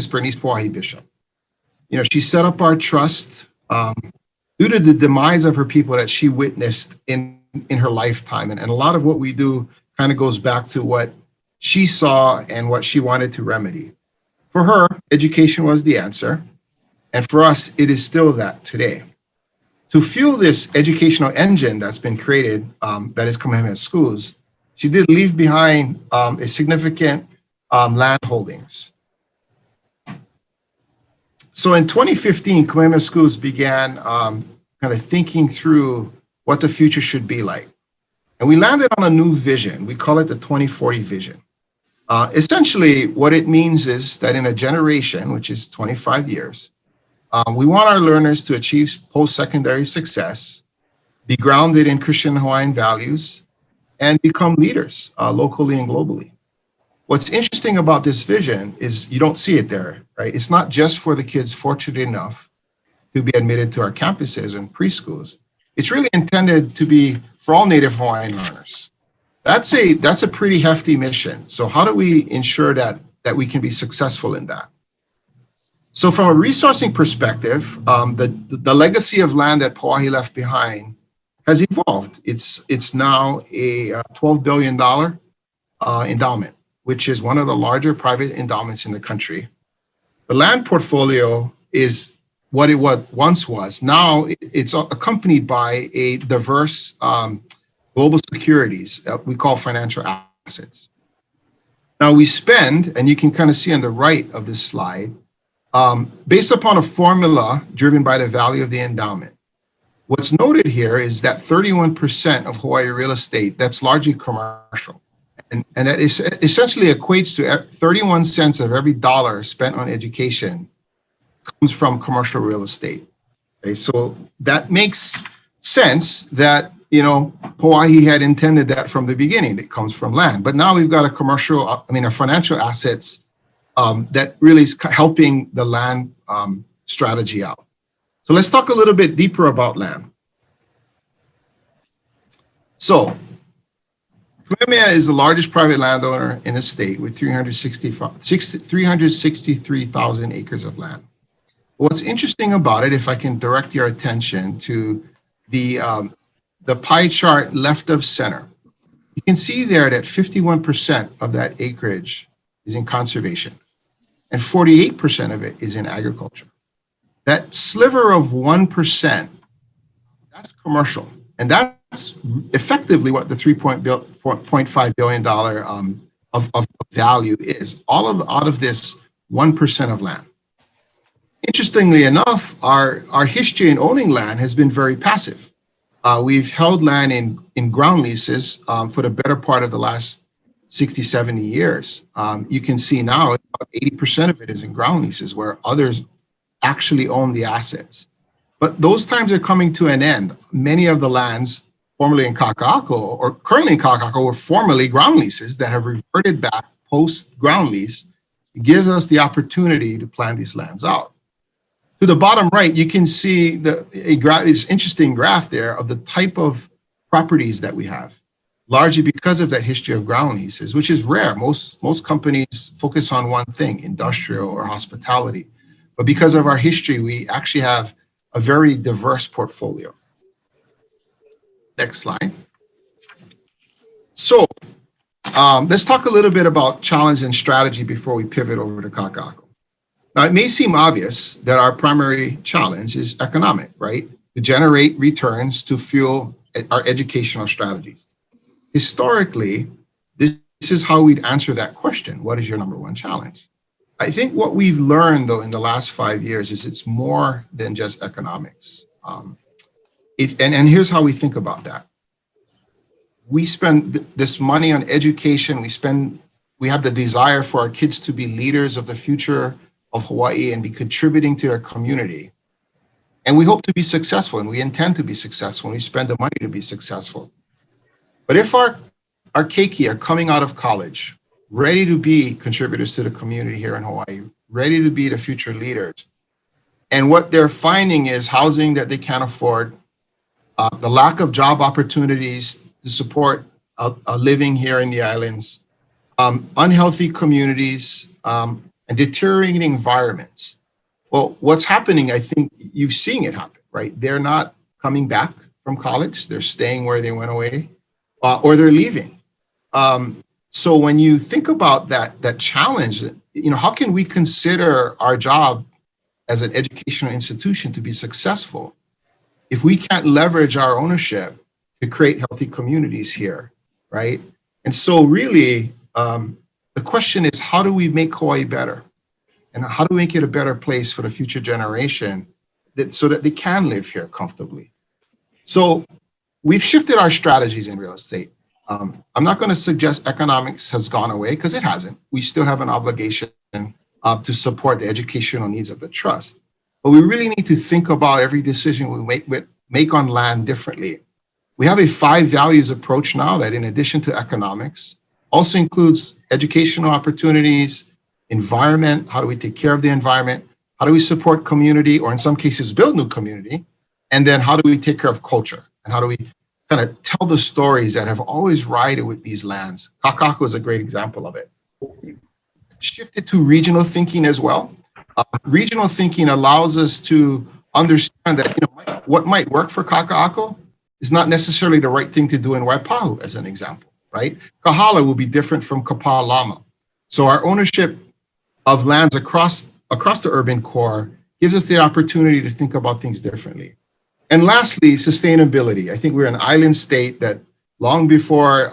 Bernice Pauahi Bishop. You know, she set up our trust due to the demise of her people that she witnessed in her lifetime. And a lot of what we do kind of goes back to what she saw and what she wanted to remedy. For her, education was the answer. And for us, it is still that today. To fuel this educational engine that's been created, that is Kamehameha Schools, she did leave behind a significant land holdings. So in 2015, Kamehameha Schools began kind of thinking through what the future should be like. And we landed on a new vision. We call it the 2040 vision. Essentially, what it means is that in a generation, which is 25 years, we want our learners to achieve post-secondary success, be grounded in Christian Hawaiian values, and become leaders locally and globally. What's interesting about this vision is you don't see it there, right? It's not just for the kids fortunate enough to be admitted to our campuses and preschools. It's really intended to be for all Native Hawaiian learners. That's a pretty hefty mission. So how do we ensure that we can be successful in that? So from a resourcing perspective, the legacy of land that Pauahi left behind has evolved. It's now a $12 billion endowment, which is one of the larger private endowments in the country. The land portfolio is what it once was. Now it's accompanied by a diverse global securities that we call financial assets. Now we spend, and you can kind of see on the right of this slide, based upon a formula driven by the value of the endowment. What's noted here is that 31% of Hawaii real estate, that's largely commercial. And that is essentially equates to 31 cents of every dollar spent on education comes from commercial real estate. Okay, so that makes sense that, Hawaii had intended that from the beginning. It comes from land. But now we've got a financial assets that really is helping the land strategy out. So let's talk a little bit deeper about land. So Kamehameha is the largest private landowner in the state with 363,000 acres of land. What's interesting about it, if I can direct your attention to the pie chart left of center, you can see there that 51% of that acreage is in conservation and 48% of it is in agriculture. That sliver of 1%, that's commercial. And that's effectively what the $3.5 billion of value is, out of this 1% of land. Interestingly enough, our history in owning land has been very passive. We've held land in ground leases for the better part of the last 60, 70 years. You can see now 80% of it is in ground leases where others actually own the assets. But those times are coming to an end. Many of the lands formerly in Kaka'ako or currently in Kaka'ako were formerly ground leases that have reverted back post ground lease. It gives us the opportunity to plan these lands out. To the bottom right, you can see this interesting graph there of the type of properties that we have, largely because of that history of ground leases, which is rare. Most companies focus on one thing, industrial or hospitality. But because of our history, we actually have a very diverse portfolio. Next slide. So let's talk a little bit about challenge and strategy before we pivot over to Kaka'ako. Now, it may seem obvious that our primary challenge is economic, right? To generate returns to fuel our educational strategies. Historically, this is how we'd answer that question. What is your number one challenge? I think what we've learned, though, in the last 5 years is it's more than just economics. And here's how we think about that. We spend this money on education. We have the desire for our kids to be leaders of the future of Hawaii and be contributing to their community. And we hope to be successful, and we intend to be successful, and we spend the money to be successful. But if our keiki are coming out of college, ready to be contributors to the community here in Hawaii, ready to be the future leaders, and what they're finding is housing that they can't afford, the lack of job opportunities to support a living here in the islands, unhealthy communities, and deteriorating environments. Well, what's happening, I think you've seen it happen, right? They're not coming back from college. They're staying where they went away, or they're leaving. So when you think about that challenge, how can we consider our job as an educational institution to be successful if we can't leverage our ownership to create healthy communities here, right? And so really, the question is, how do we make Hawaii better? And how do we make it a better place for the future generation so that they can live here comfortably? So we've shifted our strategies in real estate. I'm not going to suggest economics has gone away, because it hasn't. We still have an obligation to support the educational needs of the trust. But we really need to think about every decision we make on land differently. We have a 5 values approach now that, in addition to economics, also includes educational opportunities, environment, how do we take care of the environment, how do we support community, or in some cases build new community, and then how do we take care of culture, and how do we kind of tell the stories that have always ridden with these lands. Kaka'ako is a great example of it. Shifted to regional thinking as well. Regional thinking allows us to understand that what might work for Kaka'ako is not necessarily the right thing to do in Waipahu, as an example. Right? Kahala will be different from Kapalama. So our ownership of lands across the urban core gives us the opportunity to think about things differently. And lastly, sustainability. I think we're an island state that long before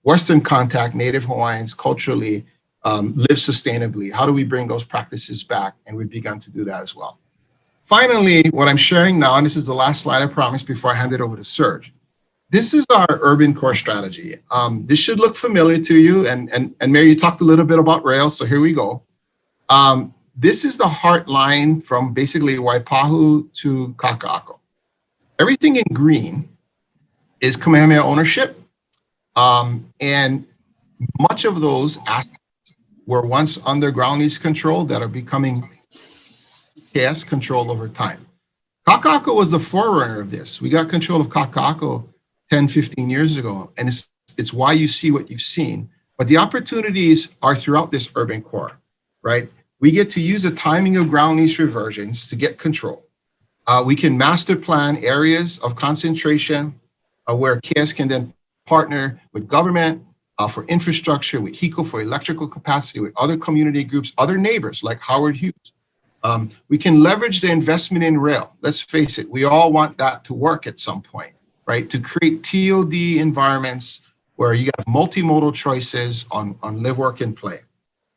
Western contact, Native Hawaiians culturally live sustainably. How do we bring those practices back? And we've begun to do that as well. Finally, what I'm sharing now, and this is the last slide I promised before I hand it over to Serge. This is our urban core strategy. This should look familiar to you. And Mary, you talked a little bit about rail, so here we go. this is the heart line from basically Waipahu to Kaka'ako. Everything in green is Kamehameha ownership. And much of those assets were once under ground lease control that are becoming KS control over time. Kaka'ako was the forerunner of this. We got control of Kaka'ako 10, 15 years ago, and it's why you see what you've seen. But the opportunities are throughout this urban core, right? We get to use the timing of ground lease reversions to get control. We can master plan areas of concentration where KS can then partner with government for infrastructure, with HECO for electrical capacity, with other community groups, other neighbors like Howard Hughes. We can leverage the investment in rail. Let's face it, we all want that to work at some point, right? To create TOD environments where you have multimodal choices on live, work, and play.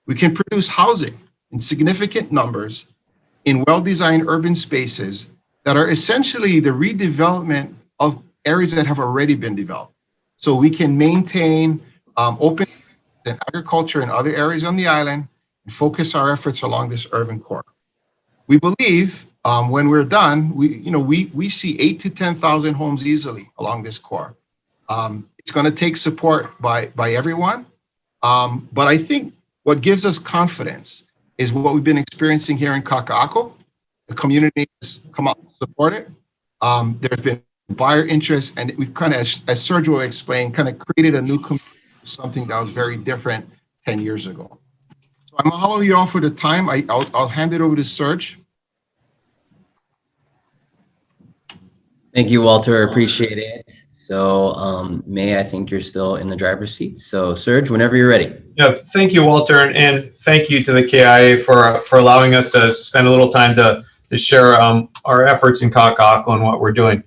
We can produce housing in significant numbers in well-designed urban spaces that are essentially the redevelopment of areas that have already been developed. So we can maintain open and agriculture in other areas on the island and focus our efforts along this urban core. We believe when we're done, we see 8,000 to 10,000 homes easily along this core. It's going to take support by everyone, but I think what gives us confidence is what we've been experiencing here in Kaka'ako. The community has come out to support it. There's been buyer interest, and we've kind of, as Serge will explain, kind of created a new community, something that was very different 10 years ago. So I'm gonna hollow you off for the time. I'll hand it over to Serge. Thank you, Walter. Appreciate it. So May, I think you're still in the driver's seat. So Serge, whenever you're ready. Yeah, thank you, Walter, and thank you to the KIA for allowing us to spend a little time to share our efforts in Kaka'ako and what we're doing.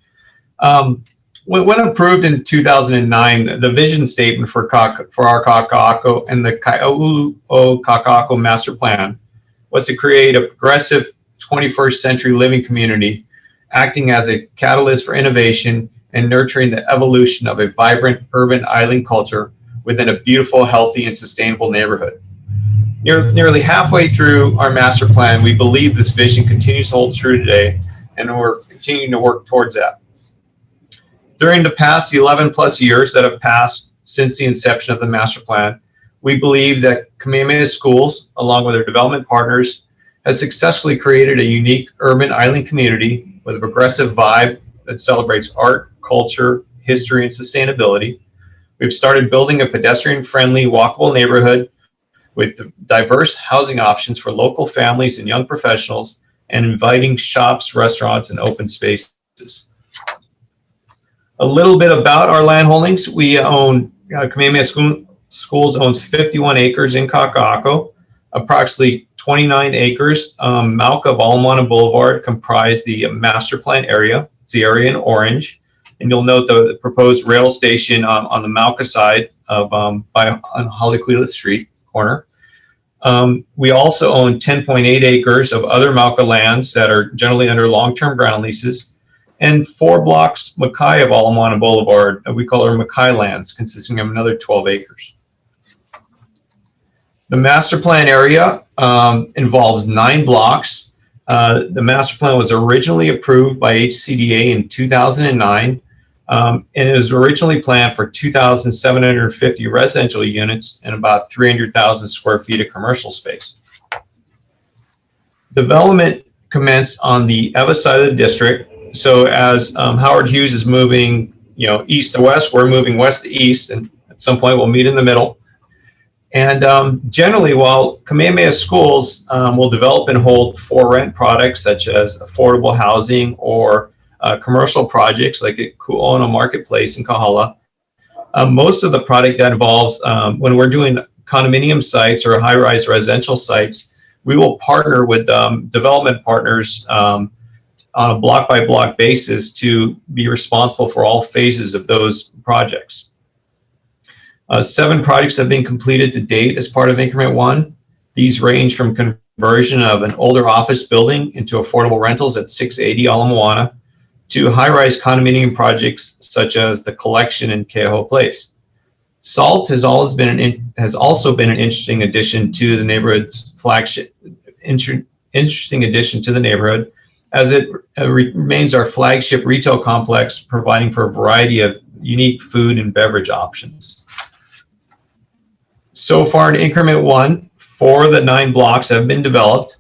When approved in 2009, the vision statement for our Kaka'ako and the Kaka'ako Master Plan was to create a progressive 21st century living community, acting as a catalyst for innovation and nurturing the evolution of a vibrant urban island culture within a beautiful, healthy, and sustainable neighborhood. Nearly halfway through our master plan, we believe this vision continues to hold true today, and we're continuing to work towards that. During the past 11 plus years that have passed since the inception of the master plan, we believe that Kamehameha Schools, along with their development partners, has successfully created a unique urban island community with a progressive vibe that celebrates art, culture, history, and sustainability. We've started building a pedestrian-friendly, walkable neighborhood with diverse housing options for local families and young professionals, and inviting shops, restaurants, and open spaces. A little bit about our land holdings. We own, Kamehameha Schools owns 51 acres in Kaka'ako, approximately 29 acres. Mauka of Ulana Boulevard comprise the master plan area. It's the area in orange. And you'll note the proposed rail station on the Mauka side of on Haleakala Street corner. We also own 10.8 acres of other Mauka lands that are generally under long-term ground leases, and 4 blocks Makai of Ulana Boulevard, we call our Makai lands, consisting of another 12 acres. The master plan area involves 9 blocks. The master plan was originally approved by HCDA in 2009, and it was originally planned for 2,750 residential units and about 300,000 square feet of commercial space. Development commenced on the Ewa side of the district. So as Howard Hughes is moving, east to west, we're moving west to east, and at some point we'll meet in the middle. And generally, while Kamehameha Schools will develop and hold for rent products such as affordable housing or commercial projects like at Ku'ona Marketplace in Kahala, most of the product that involves when we're doing condominium sites or high-rise residential sites, we will partner with development partners on a block-by-block basis to be responsible for all phases of those projects. 7 projects have been completed to date as part of Increment 1. These range from conversion of an older office building into affordable rentals at 680 Ala Moana to high-rise condominium projects such as the Collection in Ke'aho Place. SALT has also been an interesting addition to the neighborhood's flagship interesting addition to the neighborhood, as it remains our flagship retail complex, providing for a variety of unique food and beverage options. So far in increment 1, 4 of the 9 blocks have been developed.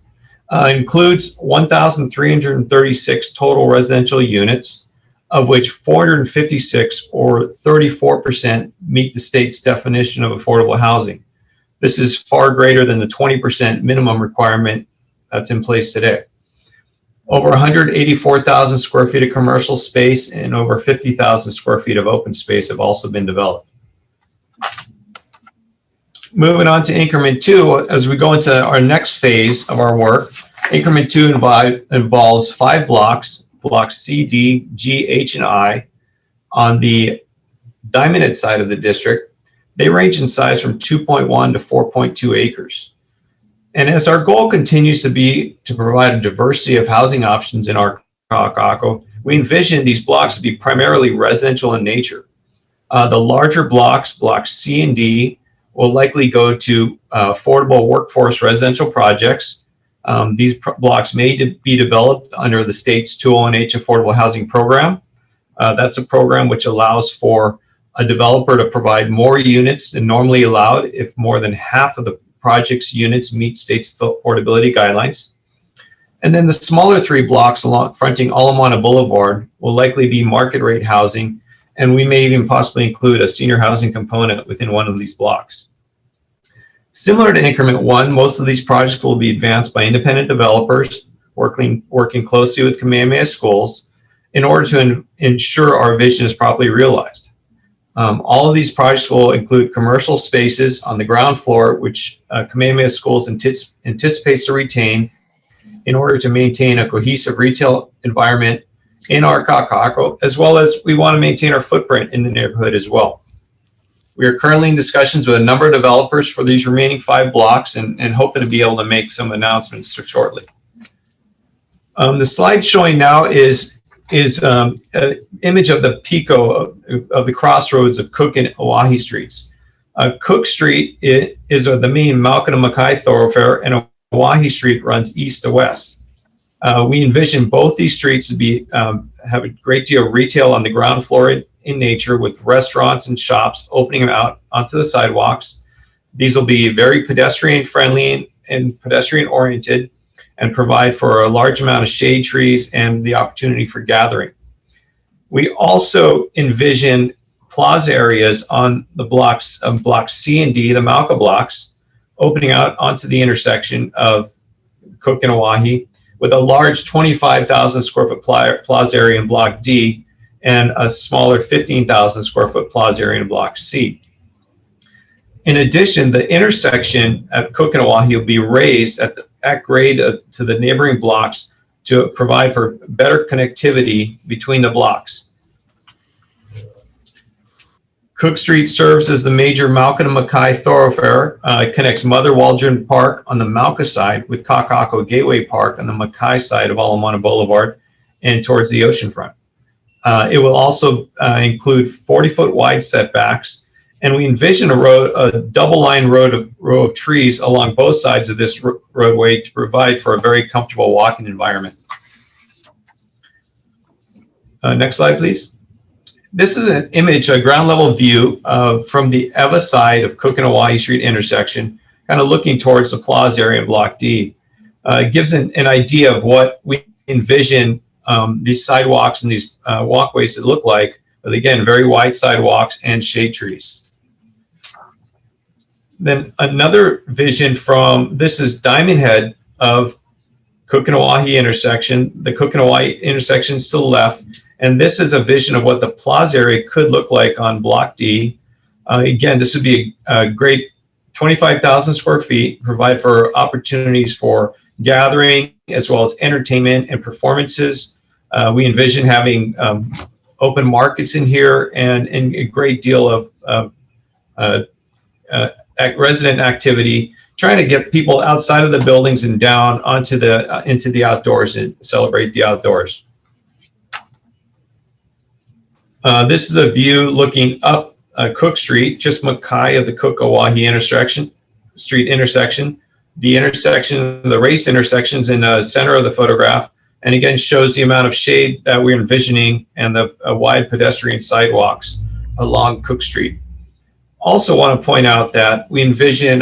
Includes 1,336 total residential units, of which 456 or 34% meet the state's definition of affordable housing. This is far greater than the 20% minimum requirement that's in place today. Over 184,000 square feet of commercial space and over 50,000 square feet of open space have also been developed. Moving on to increment 2, as we go into our next phase of our work, increment 2 involves 5 blocks, blocks C, D, G, H, and I, on the Diamond Head side of the district. They range in size from 2.1 to 4.2 acres. And as our goal continues to be to provide a diversity of housing options in our Kaka'ako, we envision these blocks to be primarily residential in nature. The larger blocks, blocks C and D, will likely go to affordable workforce residential projects. These blocks may be developed under the state's 201H Affordable Housing Program. That's a program which allows for a developer to provide more units than normally allowed if more than half of the project's units meet state's affordability guidelines. And then the smaller 3 blocks along fronting Ulana Boulevard will likely be market rate housing, and we may even possibly include a senior housing component within one of these blocks. Similar to increment 1, most of these projects will be advanced by independent developers working closely with Kamehameha schools in order to ensure our vision is properly realized. All of these projects will include commercial spaces on the ground floor, which Kamehameha schools anticipates to retain in order to maintain a cohesive retail environment in our Kaka'ako, as well as we want to maintain our footprint in the neighborhood as well. We are currently in discussions with a number of developers for these remaining 5 blocks and hoping to be able to make some announcements shortly. The slide showing now is an image of the Pico of the crossroads of Cooke and Auahi streets. Cooke Street is the main Makai thoroughfare, and Auahi Street runs east to west. We envision both these streets to be have a great deal of retail on the ground floor in nature, with restaurants and shops opening out onto the sidewalks. These will be very pedestrian friendly and pedestrian oriented, and provide for a large amount of shade trees and the opportunity for gathering. We also envision plaza areas on the blocks of blocks C and D, the Malka blocks, opening out onto the intersection of Cooke and Auahi, with a large 25,000 square foot plaza area in block D and a smaller 15,000 square foot plaza area in block C. In addition, the intersection at Cooke and Auahi will be raised at grade to the neighboring blocks to provide for better connectivity between the blocks. Cooke Street serves as the major Malka to Makai thoroughfare. It connects Mother Waldron Park on the Malka side with Kaka'ako Gateway Park on the Makai side of Ulana Boulevard and towards the oceanfront. It will also include 40-foot wide setbacks, and we envision a double-line row of trees along both sides of this roadway to provide for a very comfortable walking environment. Next slide, please. This is an image, a ground-level view from the Eva side of Cooke and Auahi Street intersection, kind of looking towards the plaza area in Block D. It gives an idea of what we envision these sidewalks and these walkways to look like, but again, very wide sidewalks and shade trees. Then another vision from, this is Diamond Head of Cooke and Auahi intersection. The Cooke and Auahi intersection is to the left, and this is a vision of what the plaza area could look like on Block D. Again, this would be a great 25,000 square feet, provide for opportunities for gathering as well as entertainment and performances. We envision having open markets in here and a great deal of resident activity, trying to get people outside of the buildings and down onto the into the outdoors and celebrate the outdoors. This is a view looking up Cooke Street, just Makai of the Cooke-Auahi intersection. the intersection, the race intersections in the center of the photograph, and again shows the amount of shade that we're envisioning and the wide pedestrian sidewalks along Cooke Street. Also want to point out that we envision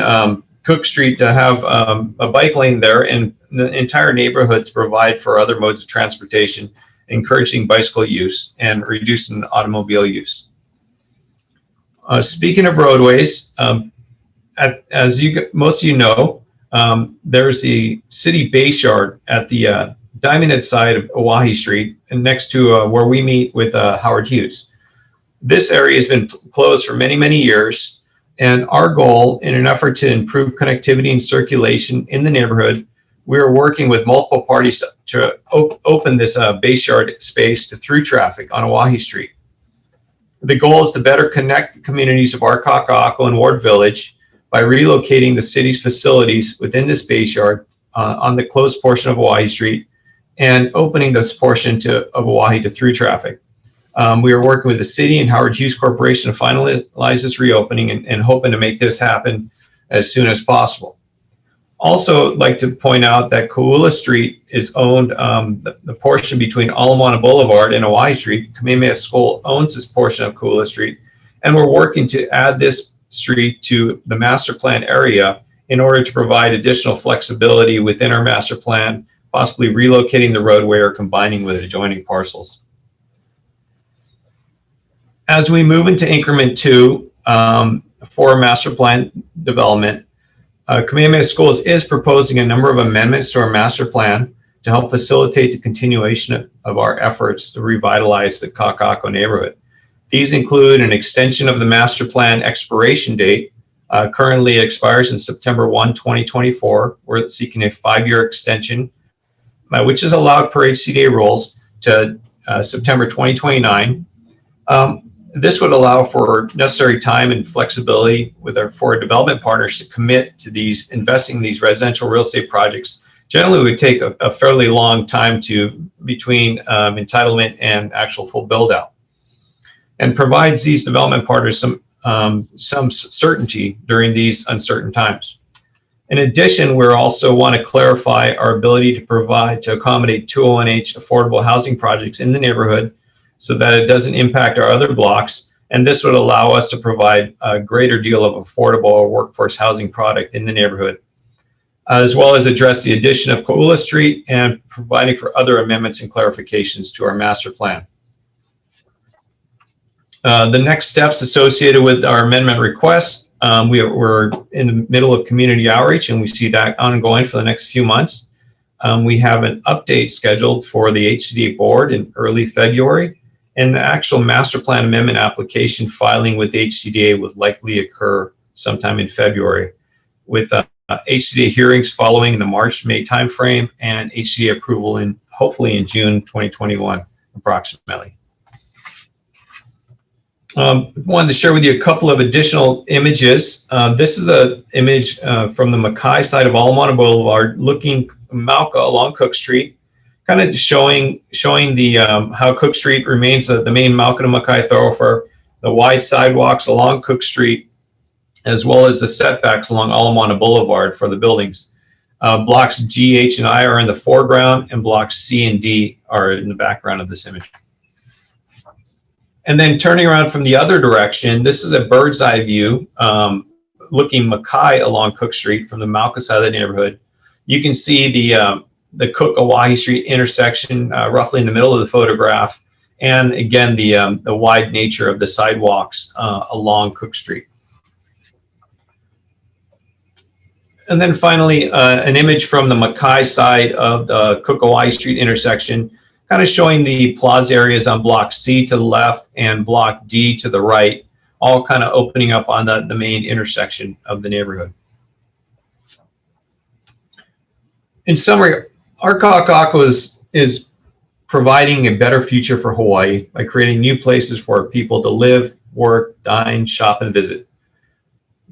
Cooke Street to have a bike lane there and the entire neighborhood to provide for other modes of transportation, encouraging bicycle use and reducing automobile use. Speaking of roadways, as most of you know, there's the city base yard at the Diamond Head side of Auahi Street and next to where we meet with Howard Hughes. This area has been closed for many, many years, and our goal, in an effort to improve connectivity and circulation in the neighborhood, we are working with multiple parties to open this base yard space to through traffic on Auahi Street. The goal is to better connect the communities of our Kaka'ako and Ward Village by relocating the city's facilities within this base yard on the closed portion of Auahi Street and opening this portion of Auahi to through traffic. We are working with the city and Howard Hughes Corporation to finalize this reopening and hoping to make this happen as soon as possible. Also, like to point out that Kō'ula Street is owned, the portion between Ulana Boulevard and Auahi Street. Kamehameha School owns this portion of Kō'ula Street, and we're working to add this street to the master plan area in order to provide additional flexibility within our master plan, possibly relocating the roadway or combining with adjoining parcels. As we move into increment 2 for master plan development, Kamehameha Schools is proposing a number of amendments to our master plan to help facilitate the continuation of our efforts to revitalize the Kaka'ako neighborhood. These include an extension of the master plan expiration date. Currently it expires in September 1, 2024. We're seeking a 5-year extension, which is allowed per HCDA rules, to September 2029. This would allow for necessary time and flexibility for our development partners to commit to investing in these residential real estate projects. Generally, it would take a fairly long time between entitlement and actual full build out, and provides these development partners some certainty during these uncertain times. In addition, we also want to clarify our ability to accommodate 201H affordable housing projects in the neighborhood, so that it doesn't impact our other blocks. And this would allow us to provide a greater deal of affordable workforce housing product in the neighborhood, as well as address the addition of Kō'ula Street and providing for other amendments and clarifications to our master plan. The next steps associated with our amendment request, we're in the middle of community outreach, and we see that ongoing for the next few months. We have an update scheduled for the HCDA board in early February. And the actual master plan amendment application filing with HCDA would likely occur sometime in February, with HCDA hearings following in the March-May timeframe and HCDA approval hopefully in June 2021, approximately. Wanted to share with you a couple of additional images. This is an image from the Makai side of Ulana Boulevard, looking Mauka along Cooke Street, kind of showing the how Cooke Street remains the main Mauka to Makai thoroughfare, the wide sidewalks along Cooke Street, as well as the setbacks along Ulana Boulevard for the buildings. Blocks G, H, and I are in the foreground, and blocks C and D are in the background of this image. And then turning around from the other direction, this is a bird's eye view looking Makai along Cooke Street from the Mauka side of the neighborhood. You can see the Cooke-Auahi Street intersection roughly in the middle of the photograph, and again the wide nature of the sidewalks along Cooke Street. And then finally, an image from the Makai side of the Cooke-Auahi Street intersection, kind of showing the plaza areas on block C to the left and block D to the right, all kind of opening up on the main intersection of the neighborhood. In summary, our Kaka'ako is providing a better future for Hawaii by creating new places for people to live, work, dine, shop, and visit.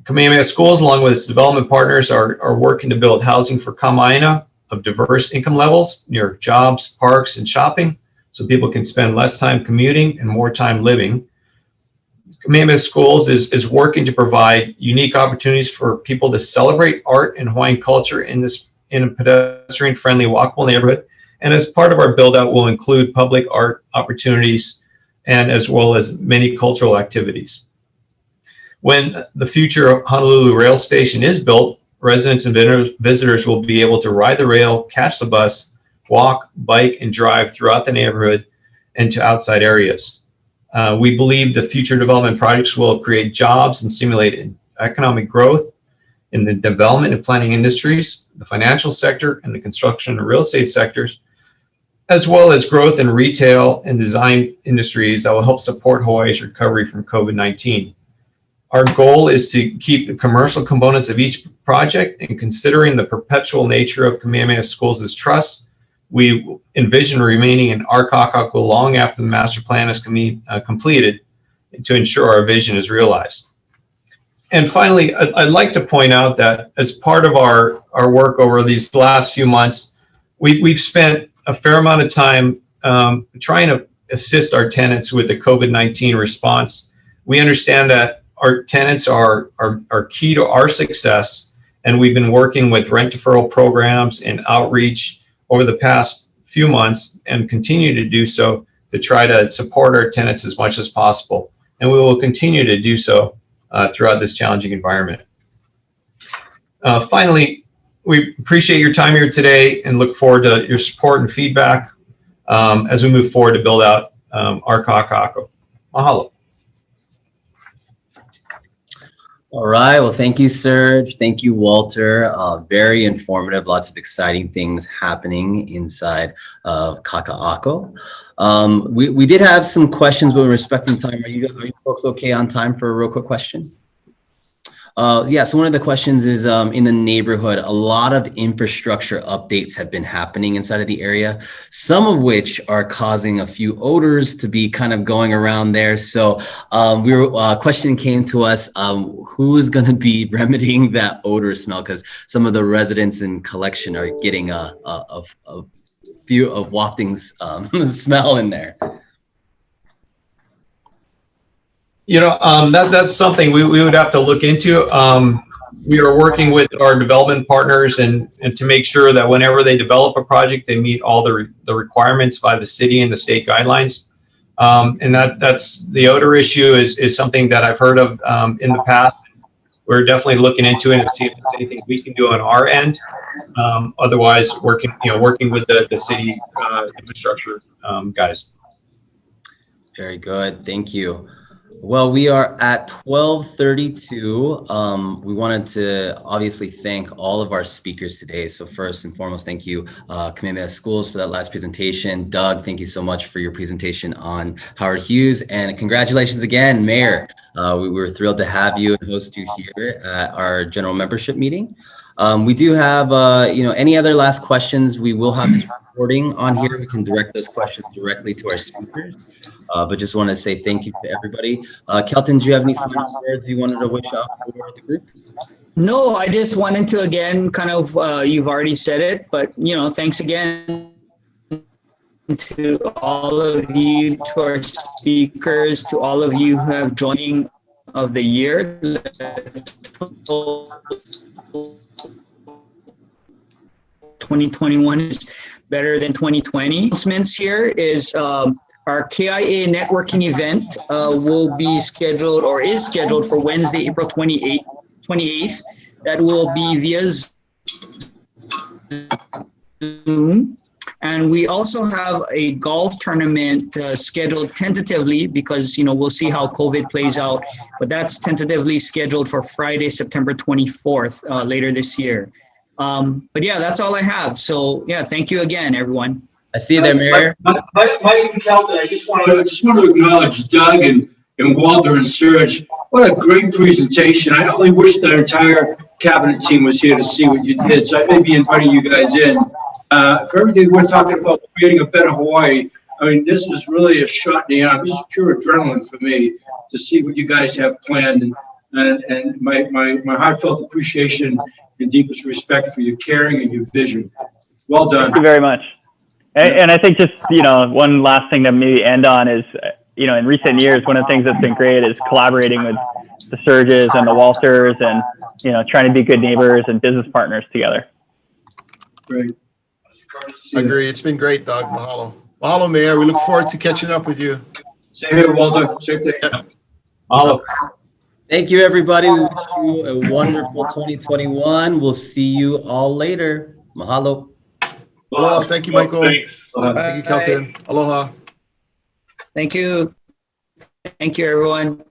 Kamehameha Schools, along with its development partners, are working to build housing for Kama'aina of diverse income levels near jobs, parks, and shopping, so people can spend less time commuting and more time living. Kamehameha Schools is working to provide unique opportunities for people to celebrate art and Hawaiian culture in a pedestrian-friendly, walkable neighborhood. And as part of our build-out, will include public art opportunities and as well as many cultural activities. When the future Honolulu rail station is built, residents and visitors will be able to ride the rail, catch the bus, walk, bike, and drive throughout the neighborhood and to outside areas. We believe the future development projects will create jobs and stimulate economic growth in the development and planning industries, the financial sector, and the construction and real estate sectors, as well as growth in retail and design industries that will help support Hawaii's recovery from COVID-19. Our goal is to keep the commercial components of each project, and considering the perpetual nature of Kamehameha Schools' trust, we envision remaining in our Kaka'ako long after the master plan is completed to ensure our vision is realized. And finally, I'd like to point out that as part of our work over these last few months, we've spent a fair amount of time trying to assist our tenants with the COVID-19 response. We understand that our tenants are key to our success, and we've been working with rent deferral programs and outreach over the past few months and continue to do so to try to support our tenants as much as possible. And we will continue to do so throughout this challenging environment. Finally, we appreciate your time here today and look forward to your support and feedback as we move forward to build out our Kaka'ako. Mahalo. All right. Well, thank you, Serge. Thank you, Walter. Very informative. Lots of exciting things happening inside of Kaka'ako. We did have some questions with respect to time. Are you folks okay on time for a real quick question? Yeah, so one of the questions is in the neighborhood, a lot of infrastructure updates have been happening inside of the area, some of which are causing a few odors to be kind of going around there. So a question came to us, who is going to be remedying that odor smell? Because some of the residents in collection are getting a few of wafting smell in there. You know, that's something we would have to look into. We are working with our development partners and to make sure that whenever they develop a project, they meet all the requirements by the city and the state guidelines. And that's the odor issue is something that I've heard of in the past. We're definitely looking into it and see if there's anything we can do on our end. Otherwise, working with the city infrastructure guys. Very good. Thank you. Well, we are at 12:32. We wanted to obviously thank all of our speakers today. So first and foremost, thank you, Kamehameha Schools, for that last presentation. Doug, thank you so much for your presentation on Howard Hughes. And congratulations again, Mayor. We were thrilled to have you and host you here at our general membership meeting. We do have, any other last questions? We will have this recording on here. We can direct those questions directly to our speakers. But just want to say thank you to everybody. Kelton, do you have any final words you wanted to wish out for the group? No, I just wanted to, again, kind of, you've already said it, but, thanks again to all of you, to our speakers, to all of you who have joined of the year. 2021 is better than 2020. Announcements here is our KIA networking event will be scheduled or is scheduled for Wednesday, April 28th. That will be via Zoom. And we also have a golf tournament scheduled tentatively because, we'll see how COVID plays out, but that's tentatively scheduled for Friday, September 24th, later this year. But yeah, that's all I have. So yeah, thank you again, everyone. I see you there, Mayor. Mike and Kelton, I just want to acknowledge Doug and Walter and Serge. What a great presentation. I only wish the entire cabinet team was here to see what you did. So I may be inviting you guys in. For everything we're talking about creating a better Hawaii, I mean, this was really a shot in the arm. This is pure adrenaline for me to see what you guys have planned. And my heartfelt appreciation and deepest respect for your caring and your vision. Well done. Thank you very much. And I think just, one last thing to maybe end on is, you know, in recent years, one of the things that's been great is collaborating with the Serges and the Walters and, you know, trying to be good neighbors and business partners together. Great. Agree. It's been great, Doug. Mahalo. Mahalo, Mayor. We look forward to catching up with you. Same here, Walter. Same thing. Mahalo. Thank you, everybody. We wish you a wonderful 2021. We'll see you all later. Mahalo. Aloha. Thank you, Michael. Thanks. Thank you, Kelton. Aloha. Thank you. Thank you, everyone.